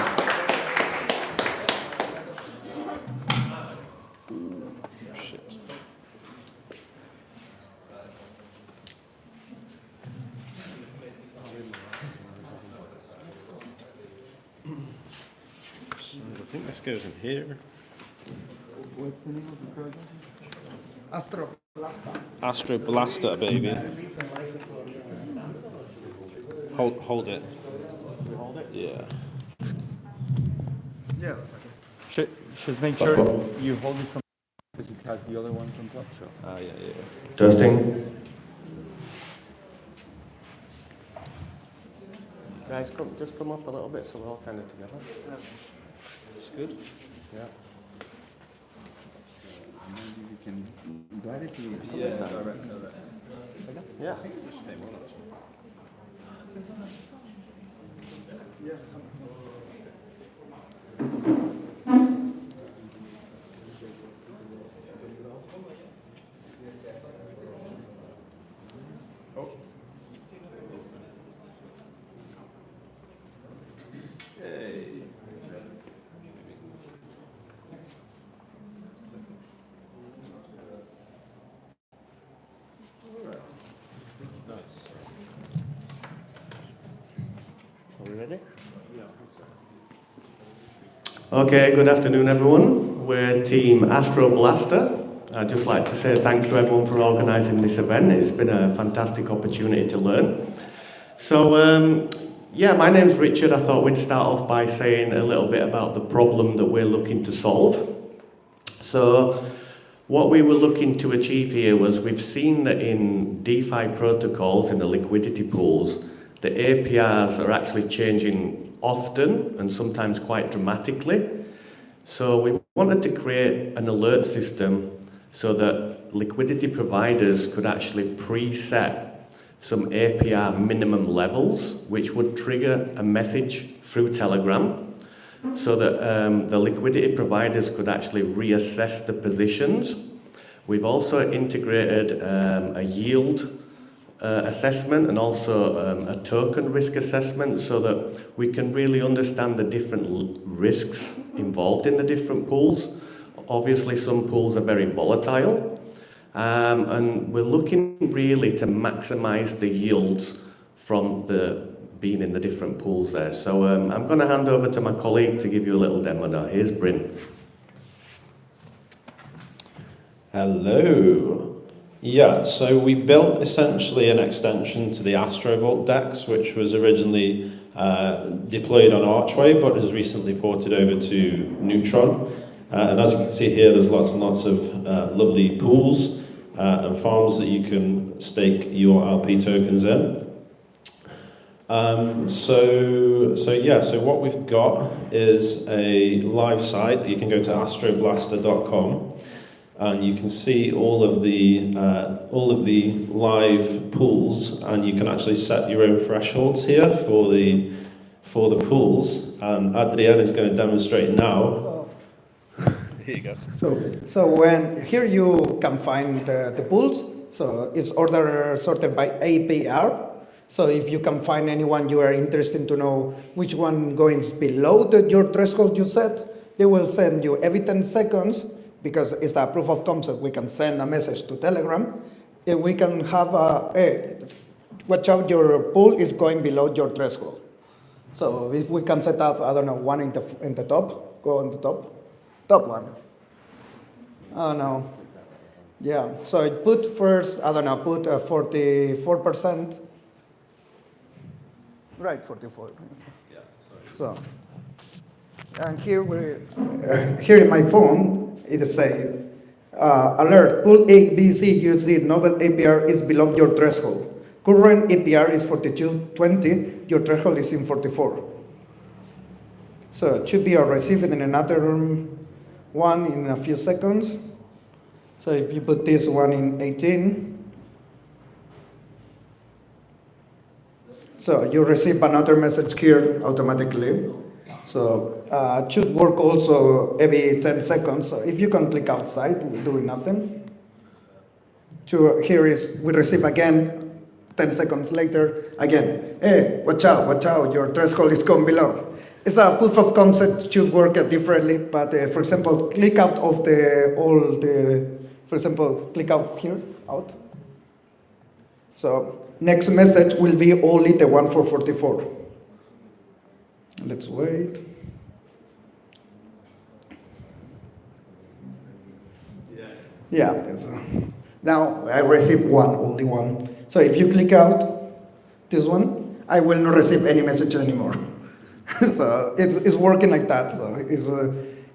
I think this goes in here. What's the name of the project? Astro Blaster, baby. Hold it. Hold it? Yeah. Yeah, that's okay. Just make sure you hold it from because it has the other ones on top. So. Yeah. Testing. Guys, just come up a little bit so we're all kind of together. It's good. Yeah. Maybe we can guide it to you. Yeah. Are we ready? Okay, good afternoon everyone. We're Team Astro Blaster. I'd just like to say thanks to everyone for organising this event. It's been a fantastic opportunity to learn. So, yeah, my name's Richard. I thought we'd start off by saying a little bit about the problem that we're looking to solve. So, what we were looking to achieve here was we've seen that in DeFi protocols, in the liquidity pools, the APRs are actually changing often and sometimes quite dramatically. So we wanted to create an alert system so that liquidity providers could actually preset some APR minimum levels, which would trigger a message through Telegram so that the liquidity providers could actually reassess the positions. We've also integrated a yield assessment and also a token risk assessment so that we can really understand the different risks involved in the different pools. Obviously, some pools are very volatile, and we're looking really to maximize the yields from being in the different pools there. So I'm going to hand over to my colleague to give you a little demo now. Here's Bryn. Hello. Yeah, so we built essentially an extension to the AstroVault DEX, which was originally deployed on Archway, but has recently ported over to Neutron. And as you can see here, there's lots and lots of lovely pools and farms that you can stake your LP tokens in. So what we've got is a live site. You can go to astroblaster.com. And you can see all of the live pools, and you can actually set your own thresholds here for the pools. And Adrian is going to demonstrate now. Here you go. So when here you can find the pools. So it's sorted by APR. So if you can find anyone you are interested to know which one goes below your threshold you set, they will send you every 10 seconds. Because it's a proof of concept, we can send a message to Telegram, and we can have watch out, your pool is going below your threshold. So if we can set up, I don't know, one in the top, go on the top one. Oh no, yeah. So it put first, I don't know, put 44%. Right, 44. Yeah. So, and here here in my phone. It says, alert, pool A, B, C, USD, Noble APR is below your threshold. Current APR is 42.20, your threshold is in 44. So it should be received in another one in a few seconds. So if you put this one in 18, so you receive another message here automatically. So it should work also every 10 seconds. So if you can click outside, we're doing nothing. Here is, we receive again, 10 seconds later, again, hey, watch out, your threshold is going below. It's a proof of concept, should work differently, but for example, click out of for example, click out here, out. So next message will be only the one for 44. Let's wait. Yeah, now I received only one. So if you click out this one, I will not receive any message anymore. So it's working like that. So it's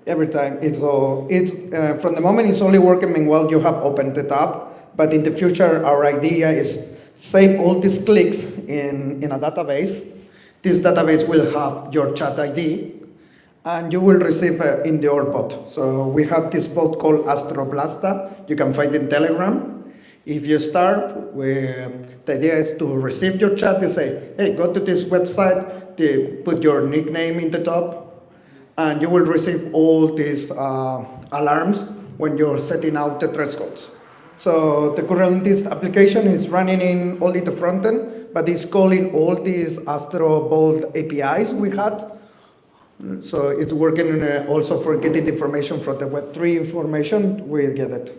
every time. From the moment it's only working while you have opened the tab. But in the future, our idea is save all these clicks in a database. This database will have your chat ID, and you will receive in your bot. So we have this bot called Astroblaster. You can find it in Telegram. If you start, the idea is to receive your chat. They say, hey, go to this website, they put your nickname in the top, and you will receive all these alarms when you're setting out the thresholds. So the current this application is running in only the front end, but it's calling all these AstroVault APIs we had. So it's working also for getting information from the Web3 information, we get it.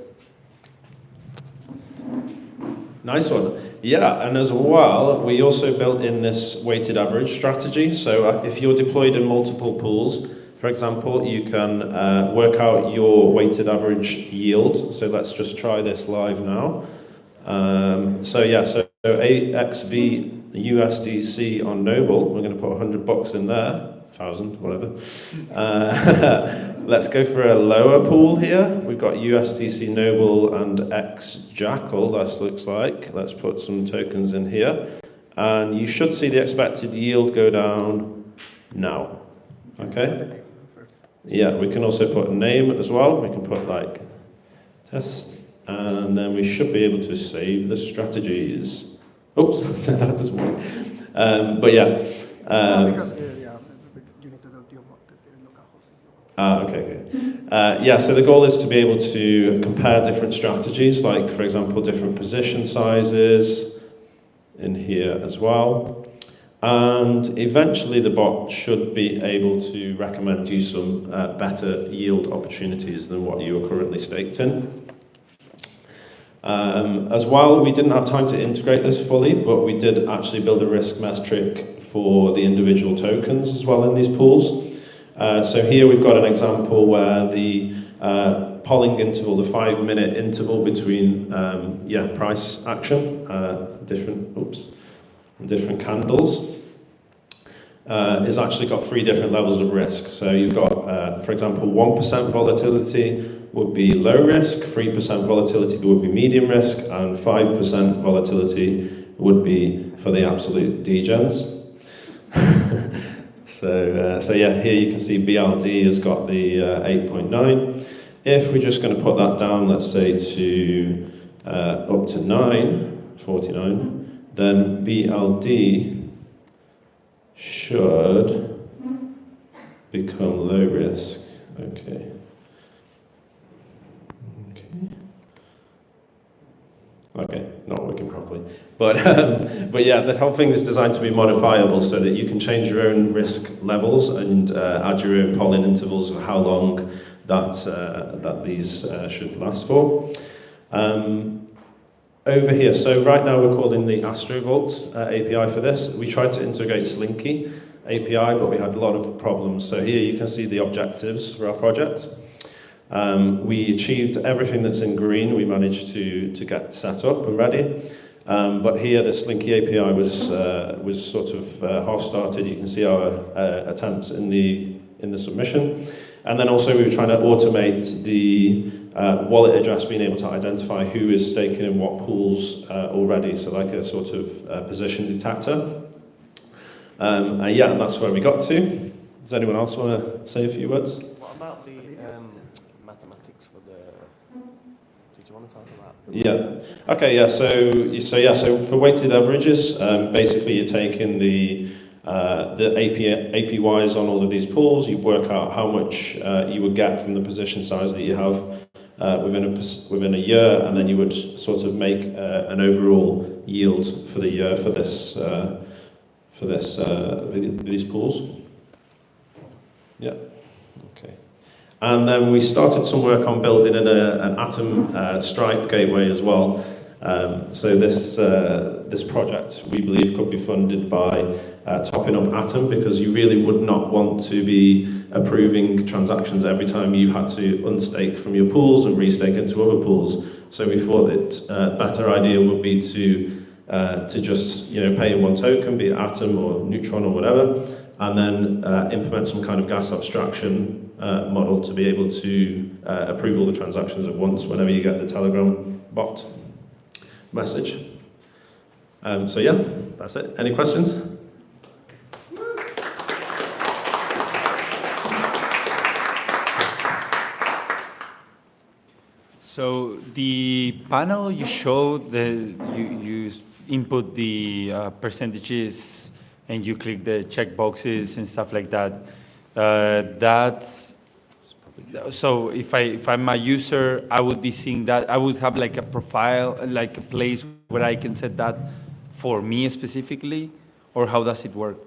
Nice one. Yeah, and as well, we also built in this weighted average strategy. So if you're deployed in multiple pools, for example, you can work out your weighted average yield. So let's just try this live now. So 8XV USDC on Noble, we're going to put $100 in there, 1,000, whatever. Let's go for a lower pool here. We've got USDC Noble and X Jackal, that looks like. Let's put some tokens in here. And you should see the expected yield go down now. Okay? Yeah, we can also put a name as well. We can put like test. And then we should be able to save the strategies. Oops, that doesn't work. But yeah. Okay. Yeah, so the goal is to be able to compare different strategies, like, for example, different position sizes, in here as well. And eventually the bot should be able to recommend you some better yield opportunities than what you are currently staked in. As well, we didn't have time to integrate this fully, but we did actually build a risk metric for the individual tokens as well in these pools. So here we've got an example where the polling interval, the 5-minute interval between price action, different candles, is actually got 3 different levels of risk. So you've got, for example, 1% volatility would be low risk, 3% volatility would be medium risk, and 5% volatility would be for the absolute degens. So yeah, here you can see BLD has got the 8.9. If we're just going to put that down, let's say to up to 9.49, then BLD should become low risk. Okay. Okay, not working properly. But yeah, the whole thing is designed to be modifiable so that you can change your own risk levels and add your own polling intervals of how long that these should last for. Over here, so right now we're calling the AstroVault API for this. We tried to integrate Slinky API, but we had a lot of problems. So here you can see the objectives for our project. We achieved everything that's in green. We managed to get set up and ready. But here the Slinky API was sort of half-started. You can see our attempts in the submission. And then also we were trying to automate the wallet address, being able to identify who is staking in what pools already, so like a sort of position detector. Yeah, that's where we got to. Does anyone else want to say a few words? What about the mathematics for the... Did you want to talk about? Yeah. Okay. Yeah. So for weighted averages, basically you're taking the APYs on all of these pools. You work out how much you would get from the position size that you have within a year, and then you would sort of make an overall yield for the year for these pools. Yeah. Okay. And then we started some work on building an Atom Stripe gateway as well. So this project, we believe, could be funded by topping up Atom, because you really would not want to be approving transactions every time you had to unstake from your pools and restake into other pools. So we thought that a better idea would be to just pay in one token, be it Atom or Neutron or whatever, and then implement some kind of gas abstraction model to be able to approve all the transactions at once whenever you get the Telegram bot message. So yeah, that's it. Any questions? So the panel you showed, you input the percentages and you click the check boxes and stuff like that. So if I'm a user, I would be seeing that. I would have like a profile, like a place where I can set that for me specifically, or how does it work?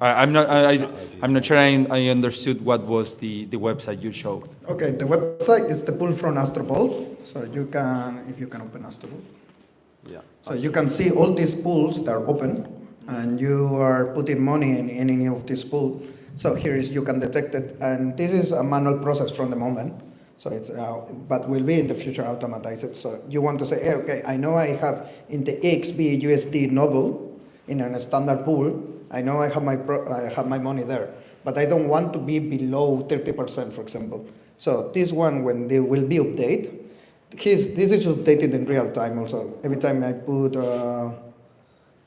I'm not sure I understood what was the website you showed. Okay, the website is the pool from AstroVault. So you can, if you can open AstroVault. Yeah. So you can see all these pools that are open, and you are putting money in any of these pools. So here is, you can detect it, and this is a manual process from the moment. So it's, but will be in the future automatized. So you want to say, hey, okay, I know I have in the XB USD Noble in a standard pool. I know I have my money there, but I don't want to be below 30%, for example. So this one, when they will be updated, this is updated in real time also. Every time I put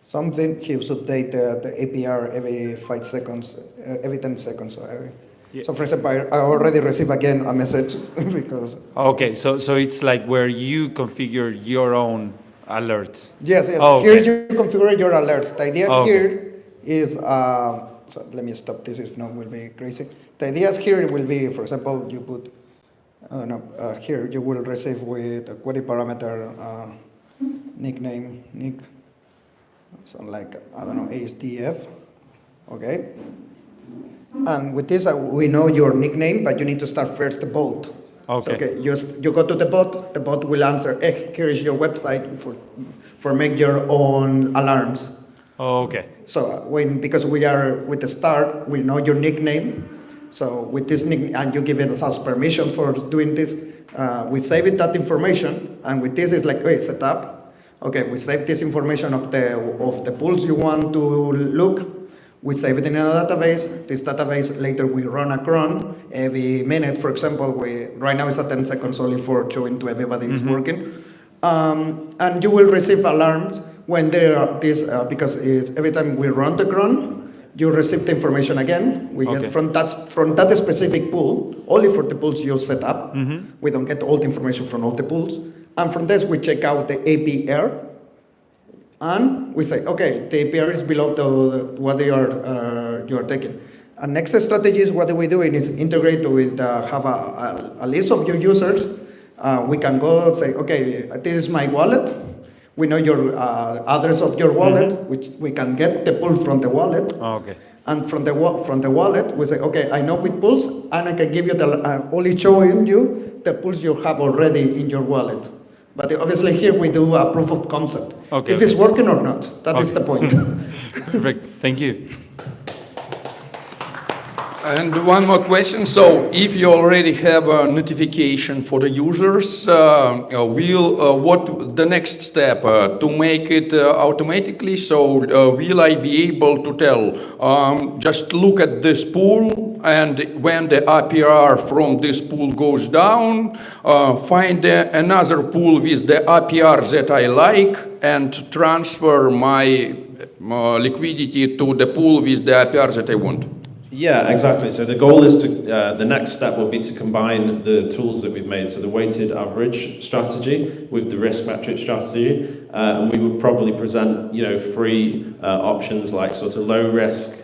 something, he will update the APR every 5 seconds, every 10 seconds. So for example, I already received again a message because... Okay, so it's like where you configure your own alerts. Yes. Oh, here okay. you configure your alerts. The idea here here is, so let me stop this, if not it will be crazy. The idea here will be, for example, you put, I don't know, here you will receive with a query parameter, nickname, Nick. So like, I don't know, ASDF, okay? And with this, we know your nickname, but you need to start first the bot. Okay. So, okay, you go to the bot will answer, hey, here is your website for make your own alarms. Okay. So because we are with the start, we know your nickname. So with this nickname, and you give us permission for doing this, we save it, that information, and with this it's like, hey, set up. Okay, we save this information of the pools you want to look. We save it in a database. This database later we run a cron every minute. For example, right now it's at 10 seconds only for showing to everybody it's working. And you will receive alarms when there are this, because every time we run the cron, you receive the information again. We get from that specific pool, only for the pools you set up. We don't get all the information from all the pools. And from this, we check out the APR. And we say, okay, the APR is below what you're taking. And next strategy is what we're doing is integrate with, have a list of your users. We can go and say, okay, this is my wallet. We know your address of your wallet, which we can get the pool from the wallet. Okay. And from the wallet, we say, okay, I know which pools, and I can give you only showing you the pools you have already in your wallet. But obviously here we do a proof of concept. Okay. If it's working or not, that is the point. Perfect. Thank you. And one more question. So, if you already have a notification for the users, what the next step to make it automatically? So, will I be able to tell, just look at this pool, and when the APR from this pool goes down, find another pool with the APR that I like, and transfer my liquidity to the pool with the APR that I want? Yeah, exactly. So the goal is to, the next step will be to combine the tools that we've made, so the weighted average strategy with the risk metric strategy, and we would probably present, free options like sort of low risk,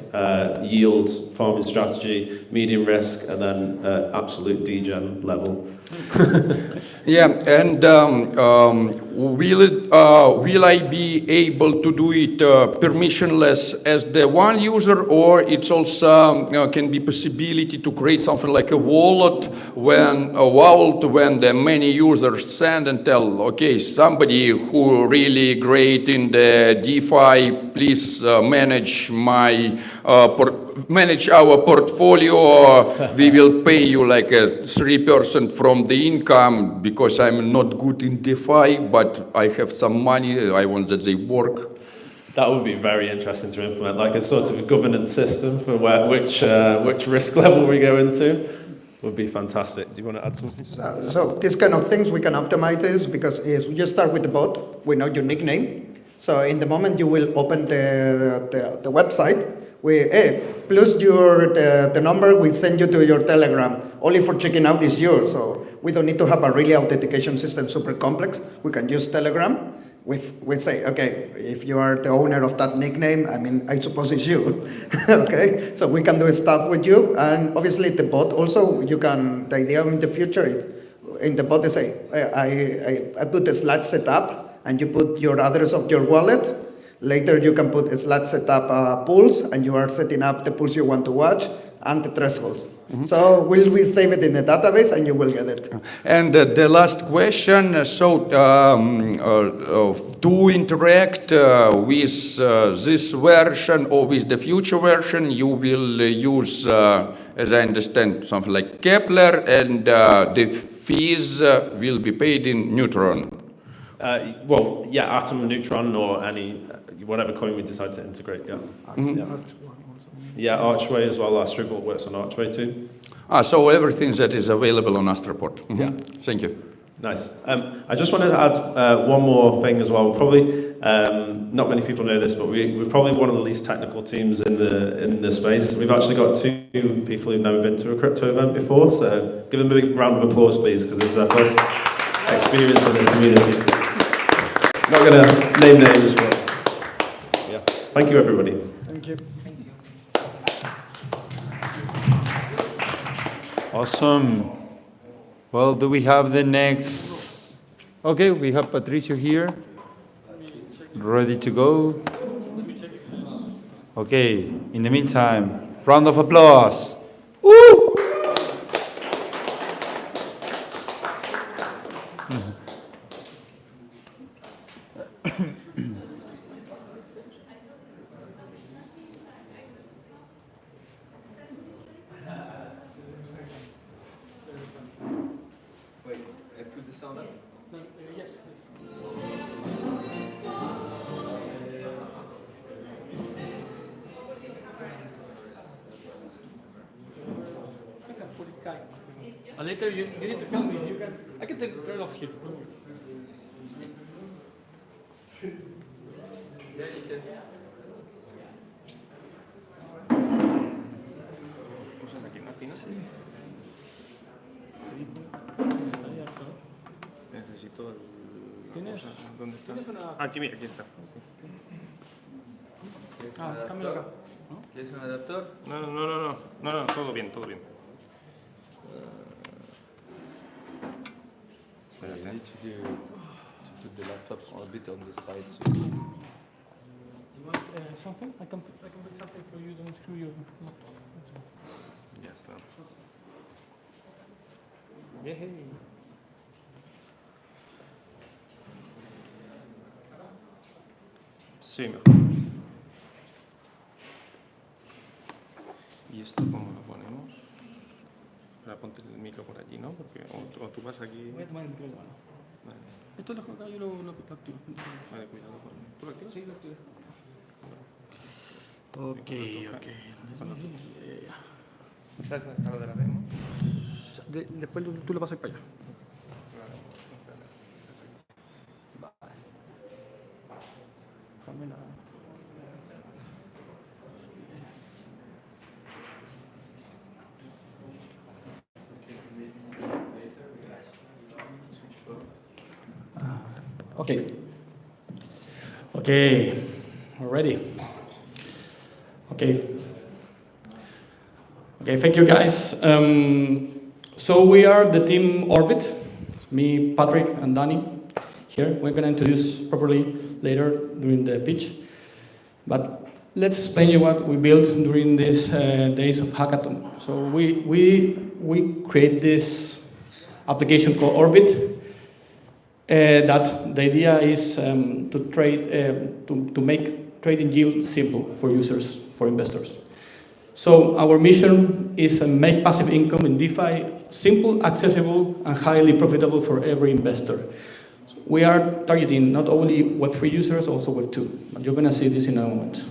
yield farming strategy, medium risk, and then absolute degen level. Yeah, and will I be able to do it permissionless as the one user, or it's also can be possibility to create something like a wallet when the many users send and tell, okay, somebody who really great in the DeFi, please manage manage our portfolio. We will pay you like a 3% from the income because I'm not good in DeFi, but I have some money. I want that they work. That would be very interesting to implement, like a sort of a governance system for which risk level we go into. Would be fantastic. Do you want to add something? So these kind of things we can optimize this because if you start with the bot, we know your nickname. So in the moment you will open the website, plus the number we send you to your Telegram only for checking out is yours. So we don't need to have a really authentication system super complex. We can use Telegram. We say, okay, if you are the owner of that nickname, I suppose it's you, okay? So we can do stuff with you, and obviously the bot also, the idea in the future is, in the bot they say, I put a Slack setup, and you put your address of your wallet. Later you can put a Slack setup pools, and you are setting up the pools you want to watch, and the thresholds. So we save it in the database and you will get it. And the last question, so to interact with this version or with the future version, you will use, as I understand, something like Kepler, and the fees will be paid in Neutron. Atom, Neutron, or whatever coin we decide to integrate, Yeah, Archway as well. Astrobot works on Archway too. So everything that is available on Astroport. Yeah. Thank you. Nice. I just wanted to add one more thing as well. Probably not many people know this, but we're probably one of the least technical teams in the space. We've actually got 2 people who've never been to a crypto event before. So give them a big round of applause, please, because it's their first experience in this community. Not going to name names, but yeah. Thank you, everybody. Thank you. Awesome. Well, do we have the next? Okay, we have Patricio here, ready to go. Okay, in the meantime, round of applause. Woo! Wait, I put the sound up? Yes, And later you need to help me. I can turn off here. Yeah, you can. Necesito el... ¿Tienes? ¿Dónde está? ¿Tienes una- Aquí, mira, aquí está. ¿Quieres un cámbialo adaptor? acá. ¿No? ¿Quieres un adaptor? No, todo bien, todo bien. I need to put the laptop a bit on the side. So You want something? I can put something for you. Don't screw your laptop. Ya está. Sí, mejor. ¿Y esto cómo lo ponemos? Espera, ponte el micro por allí, ¿no? Porque, o tú vas aquí... Voy a tomar el micrófono. Vale, Esto lo acá, yo lo activo. vale, cuidado con... ¿Tú lo activas? Sí, lo activo. Ok. ¿Sabes dónde está lo de la demo? Después tú lo pasas para allá. Vale. Déjame la... Okay. Okay, ready. Okay. Okay, thank you guys. So we are the team Orbit. It's me, Patrick, and Danny here. We're gonna introduce properly later during the pitch. But let's explain you what we built during these days of hackathon. So we create this application called Orbit. That the idea is to trade to make trading yield simple for users, for investors. So our mission is make passive income in DeFi simple, accessible, and highly profitable for every investor. We are targeting not only Web3 users, also Web2. But you're gonna see this in a moment.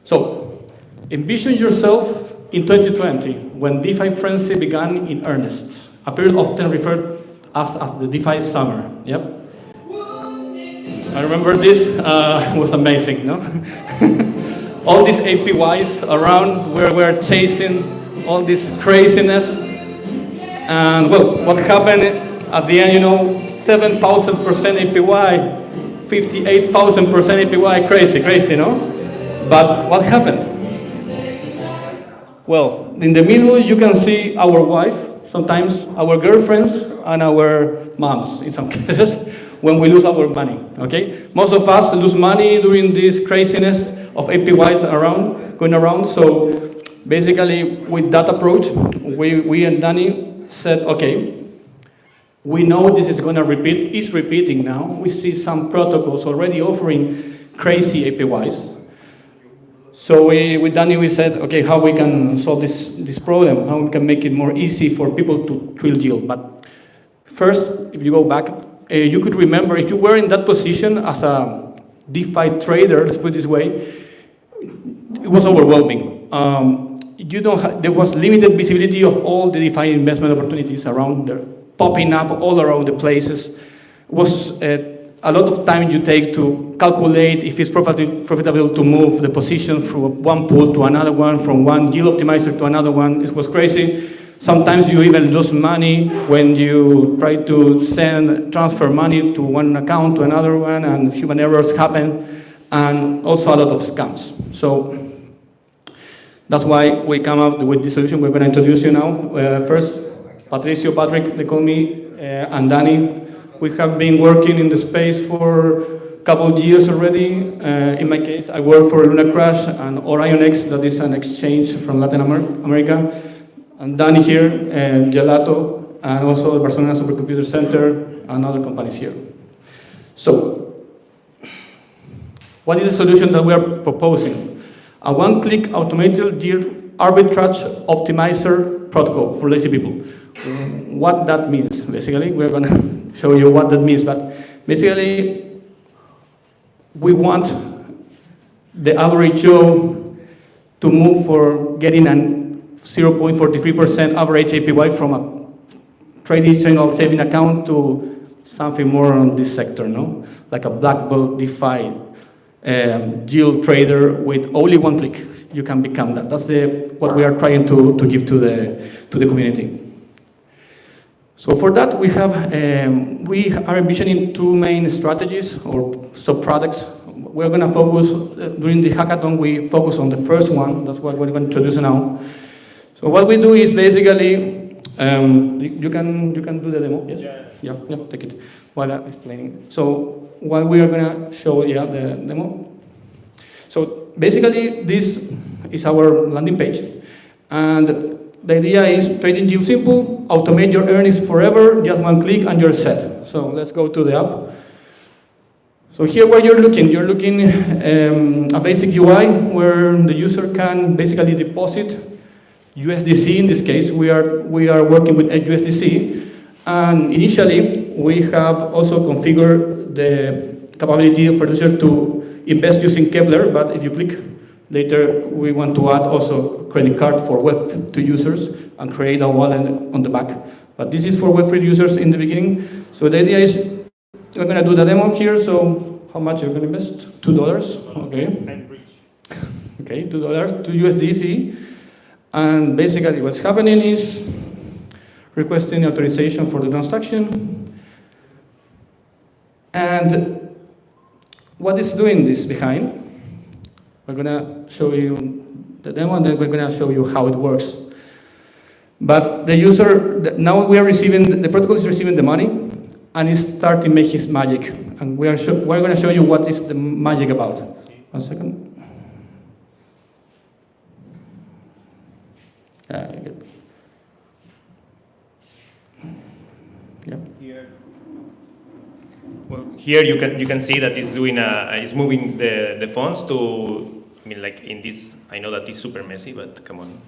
So envision yourself in 2020 when DeFi frenzy began in earnest. A period often referred as the DeFi summer. Yep. I remember this was amazing, no? All these APYs around where we're chasing all this craziness. And well, what happened at the end, 7,000% APY, 58,000% APY, crazy, no? But what happened? Well, in the middle you can see our wife, sometimes our girlfriends, and our moms in some cases, when we lose our money, okay? Most of us lose money during this craziness of APYs going around, so basically with that approach, we and Danny said, okay, we know this is gonna repeat, it's repeating now, we see some protocols already offering crazy APYs. So with Danny we said, okay, how we can solve this problem, how we can make it more easy for people to trill yield. But first, if you go back, you could remember if you were in that position as a DeFi trader, let's put it this way, it was overwhelming. There was limited visibility of all the DeFi investment opportunities around there, popping up all around the places. It was a lot of time you take to calculate if it's profitable to move the position from one pool to another one, from one yield optimizer to another one. It was crazy. Sometimes you even lose money when you try to transfer money to one account to another one, and human errors happen, and also a lot of scams. So that's why we come up with this solution we're going to introduce you now. First, Patrick, they call me, and Danny. We have been working in the space for a couple of years already. In my case, I work for Luna Crash and Orion X, that is an exchange from Latin America. And Danny here, Gelato, and also the Barcelona Supercomputer Center and other companies here. So, what is the solution that we are proposing? A one-click automated yield arbitrage optimizer protocol for lazy people. What that means, basically, we're going to show you what that means, but basically, we want the average Joe to move for getting a 0.43% average APY from a traditional saving account to something more on this sector, no? Like a black belt DeFi yield trader with only one click. You can become that. That's what we are trying to give to the community. So for that, we are envisioning two main strategies or sub-products. We're going to focus, during the hackathon, we focus on the first one. That's what we're going to introduce now. So what we do is basically, you can do the demo, yes? Yeah, take it while I'm explaining. So what we are going to show, the demo. So basically, this is our landing page. And the idea is trading yield simple, automate your earnings forever, just one click and you're set. So let's go to the app. So here where you're looking a basic UI where the user can basically deposit USDC. In this case, we are working with USDC. And initially, we have also configured the capability for the user to invest using Kepler, but if you click later, we want to add also credit card for Web2 users and create a wallet on the back. But this is for Web3 users in the beginning. So the idea is we're going to do the demo here. So how much you're going to invest? $2. Okay. Okay, $2 to USDC. And basically what's happening is requesting authorization for the transaction. And what is doing this behind? We're going to show you the demo, and then we're going to show you how it works. But the user, now we are receiving, the protocol is receiving the money, and it's starting to make his magic. And we're going to show you what is the magic about. 1 second. Well, here you can see that it's doing it's moving the fonts to. I mean, like in this, I know that it's super messy, but come on.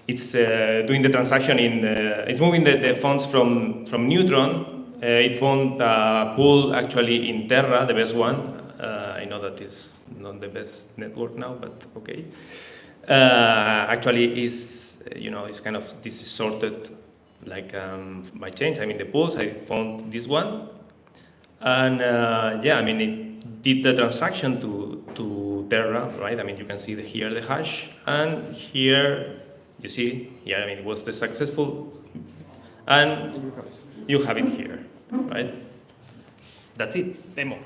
It's doing the transaction it's moving the funds from Neutron. It found a pool actually in Terra, the best one. I know that is not the best network now, but okay. Actually, it's kind of, this is sorted like by chains. I mean, the pools, I found this one. And yeah, I mean, it did the transaction to Terra, right? I mean, you can see here the hash, and here, you see, yeah, I mean, it was the successful, and you have it here, right? That's it, demo.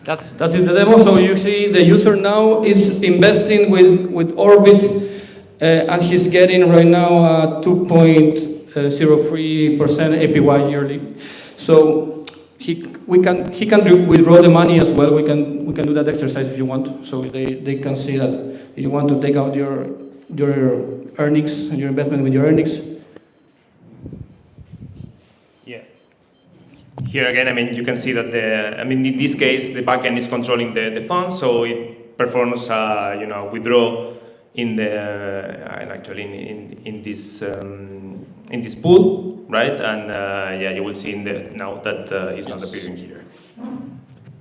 That's it, the demo. So you see the user now is investing with Orbit, and he's getting right now 2.03% APY yearly. So he can withdraw the money as well. We can do that exercise if you want. So they can see that if you want to take out your earnings and your investment with your earnings. Yeah. Here again, I mean, you can see that in this case, the backend is controlling the funds, so it performs, withdraw in in this pool, right? And yeah, you will see now that it's not appearing here.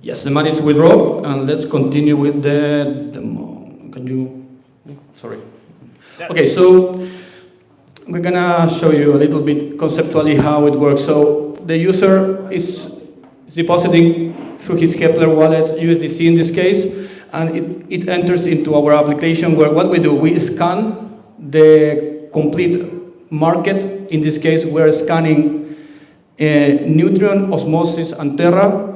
Yes, the money is withdrawn, and let's continue with the demo. Can you? Sorry. Okay, so we're gonna show you a little bit conceptually how it works. So the user is depositing through his Kepler wallet, USDC in this case, and it enters into our application where what we do, we scan the complete market. In this case, we're scanning Neutron, Osmosis, and Terra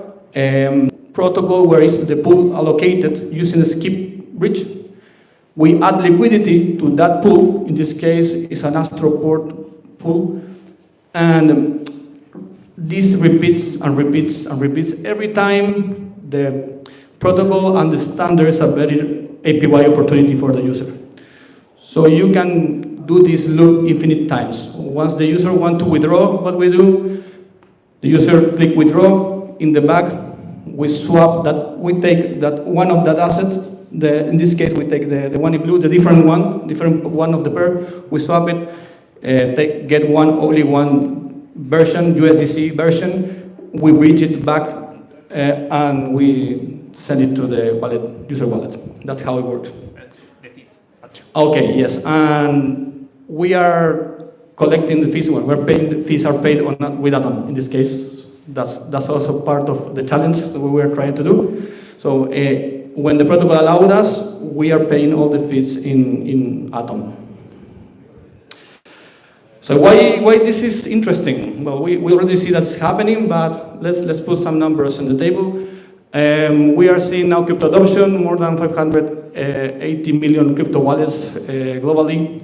protocol where is the pool allocated using a skip bridge. We add liquidity to that pool. In this case, it's an Astroport pool. And this repeats and repeats and repeats. Every time the protocol and the standards are very API opportunity for the user. So you can do this loop infinite times. Once the user want to withdraw, what we do, the user click withdraw. In the back, we swap that. We take that one of that asset. In this case, we take the one in blue, the different one of the pair. We swap it. Get only one version, USDC version. We bridge it back, and we send it to the wallet, user wallet. That's how it works. The fees. Okay, yes, and we are collecting the fees. Well, we're paying the fees are paid with Atom in this case. That's also part of the challenge that we were trying to do. So when the protocol allowed us, we are paying all the fees in Atom. So why this is interesting? Well, we already see that's happening, but let's put some numbers on the table. We are seeing now crypto adoption, more than 580 million crypto wallets globally.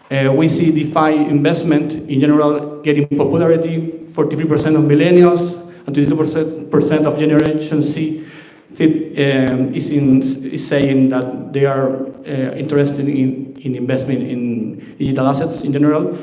We see DeFi investment in general getting popularity. 43% of millennials and 22% of Generation Z is saying that they are interested in investment in digital assets in general.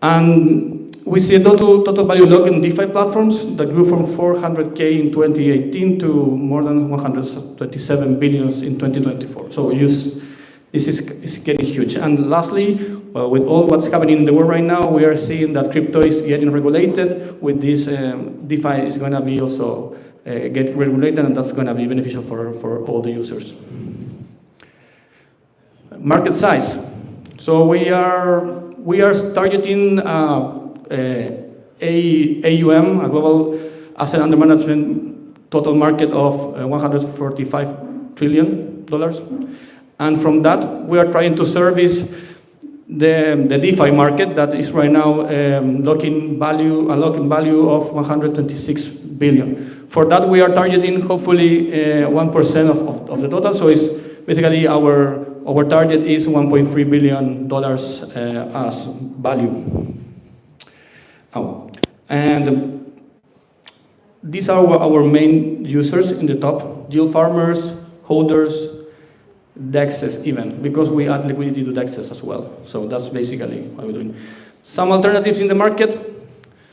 And we see a total value lock in DeFi platforms that grew from 400K in 2018 to more than 127 billion in 2024. So this is getting huge. And lastly, with all what's happening in the world right now, we are seeing that crypto is getting regulated. With this, DeFi is going to be also get regulated, and that's going to be beneficial for all the users. Market size. So we are targeting AUM, a global asset under management total market of $145 trillion. And from that, we are trying to service the DeFi market that is right now unlocking value of 126 billion. For that, we are targeting hopefully 1% of the total. So it's basically our target is $1.3 billion as value. And these are our main users in the top: yield farmers, holders, DEXs even, because we add liquidity to DEXs as well. So that's basically what we're doing. Some alternatives in the market.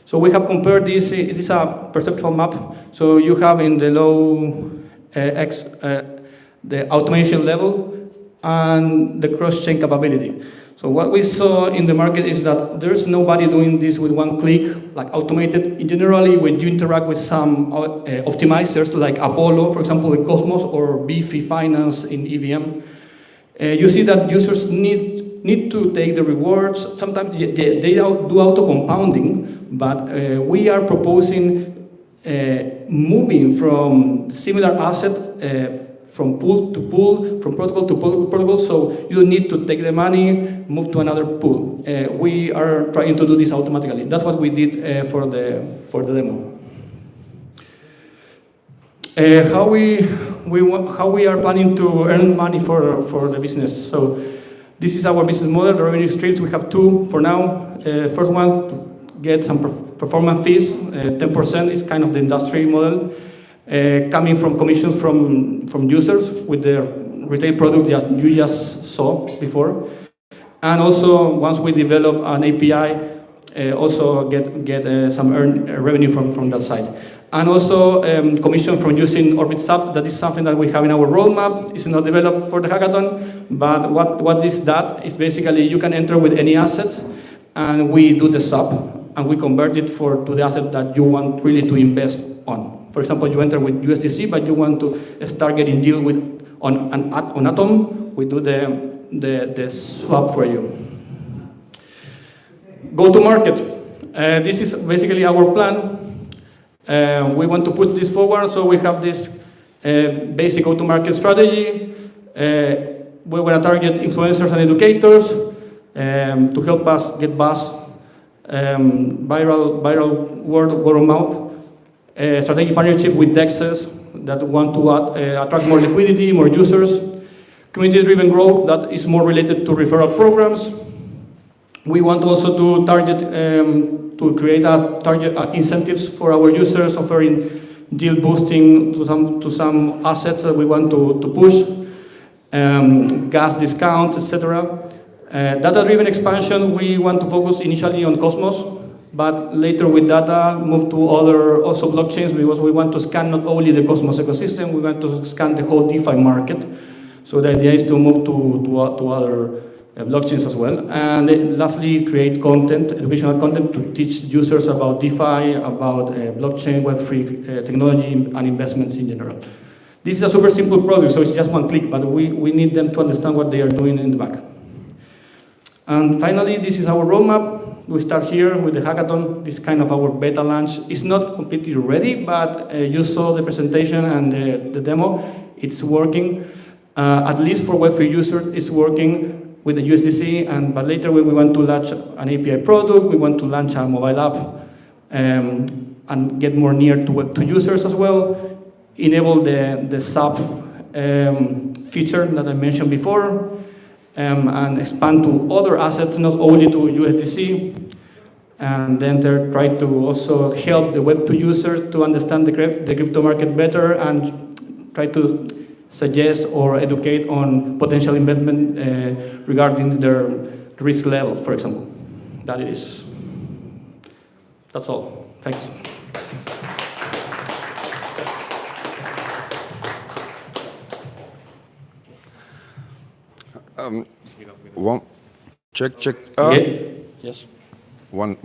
So we have compared this. It is a perceptual map. So you have in the low the automation level and the cross-chain capability. So what we saw in the market is that there's nobody doing this with one click, like automated. Generally, when you interact with some optimizers, like Apollo, for example, with Cosmos, or Beefy Finance in EVM, you see that users need to take the rewards. Sometimes they do auto-compounding, but we are proposing moving from similar asset from pool to pool, from protocol to protocol, so you don't need to take the money, move to another pool. We are trying to do this automatically. That's what we did for the demo. How we are planning to earn money for the business. So this is our business model, the revenue streams. We have two for now. First one, to get some performance fees. 10% is kind of the industry model. Coming from commissions from users with the retail product that you just saw before. And also, once we develop an API, also get some revenue from that side. And also, commission from using OrbitSap. That is something that we have in our roadmap. It's not developed for the hackathon, but what is that? It's basically you can enter with any asset, and we do the SAP, and we convert it to the asset that you want really to invest on. For example, you enter with USDC, but you want to start getting yield on Atom. We do the swap for you. Go to market. This is basically our plan. We want to put this forward, so we have this basic go-to-market strategy. We want to target influencers and educators to help us get buzz, viral word of mouth. Strategic partnership with DEXs that want to attract more liquidity, more users. Community-driven growth that is more related to referral programs. We want also to target, to create target incentives for our users, offering yield boosting to some assets that we want to push, gas discounts, etc. Data-driven expansion, we want to focus initially on Cosmos, but later with data move to other also blockchains, because we want to scan not only the Cosmos ecosystem, we want to scan the whole DeFi market. So the idea is to move to other blockchains as well. And lastly, create content, educational content to teach users about DeFi, about blockchain, Web3 technology and investments in general. This is a super simple project, so it's just one click, but we need them to understand what they are doing in the back. And finally, this is our roadmap. We start here with the hackathon. This is kind of our beta launch. It's not completely ready, but you saw the presentation and the demo. It's working. At least for Web3 users, it's working with the USDC. But later, we want to launch an API product. We want to launch a mobile app and get more near to Web2 users as well. Enable the SAP feature that I mentioned before. And expand to other assets, not only to USDC, and then try to also help the Web2 users to understand the crypto market better and try to suggest or educate on potential investment regarding their risk level, for example. That's all. Thanks. One, check. Yes. One.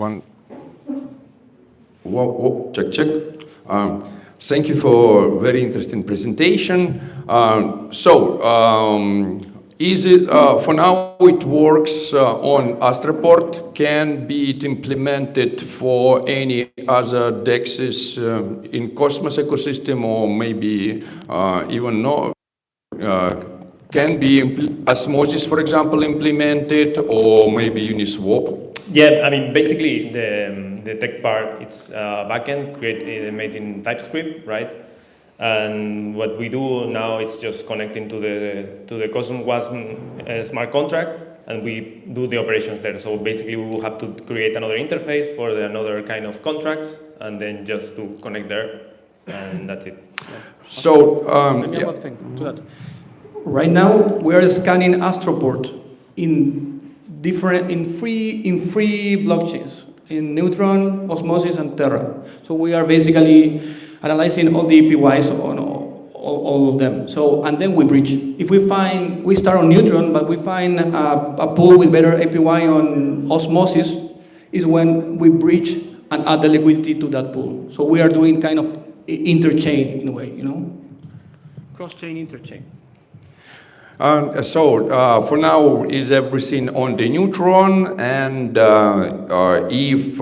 Whoa, check. Thank you for a very interesting presentation. Is it for now? It works on Astroport. Can be it implemented for any other DEXs in Cosmos ecosystem, or maybe even no? Can be Osmosis, for example, implemented, or maybe Uniswap? Yeah, I mean, basically the tech part, it's backend made in TypeScript, right? And what we do now is just connecting to the Cosmos WASM smart contract, and we do the operations there. So basically, we will have to create another interface for another kind of contracts, and then just to connect there, and that's it. So, maybe one thing to that. Right now, we are scanning Astroport in free blockchains, in Neutron, Osmosis, and Terra. So we are basically analyzing all the APIs on all of them. So, and then we bridge. If we start on Neutron, but we find a pool with better API on Osmosis, is when we bridge and add the liquidity to that pool. So we are doing kind of interchain in a way, cross-chain interchain. For now, is everything on the Neutron, and if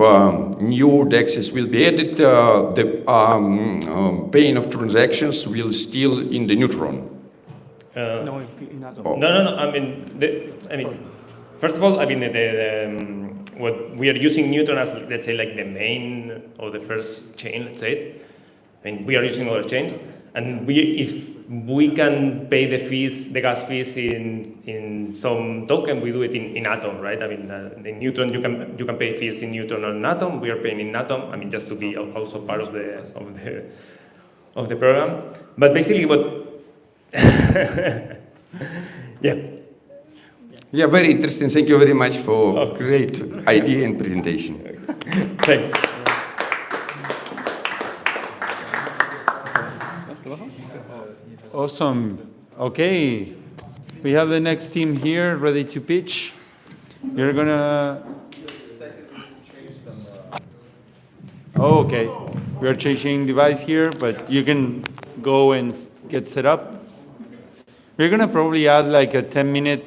new DEXs will be added, the paying of transactions will still in the Neutron? No. I mean, first of all, I mean, what we are using Neutron as, let's say, like the main or the first chain, let's say it. I mean, we are using other chains, and if we can pay the gas fees in some token, we do it in Atom, right? I mean, in Neutron, you can pay fees in Neutron or in Atom. We are paying in Atom. I mean, just to be also part of the program. But basically, Yeah, very interesting. Thank you very much for great idea and presentation. Thanks. Awesome. Okay, we have the next team here ready to pitch. You're gonna. Oh, okay. We are changing device here, but you can go and get set up. We're gonna probably add like a 10-minute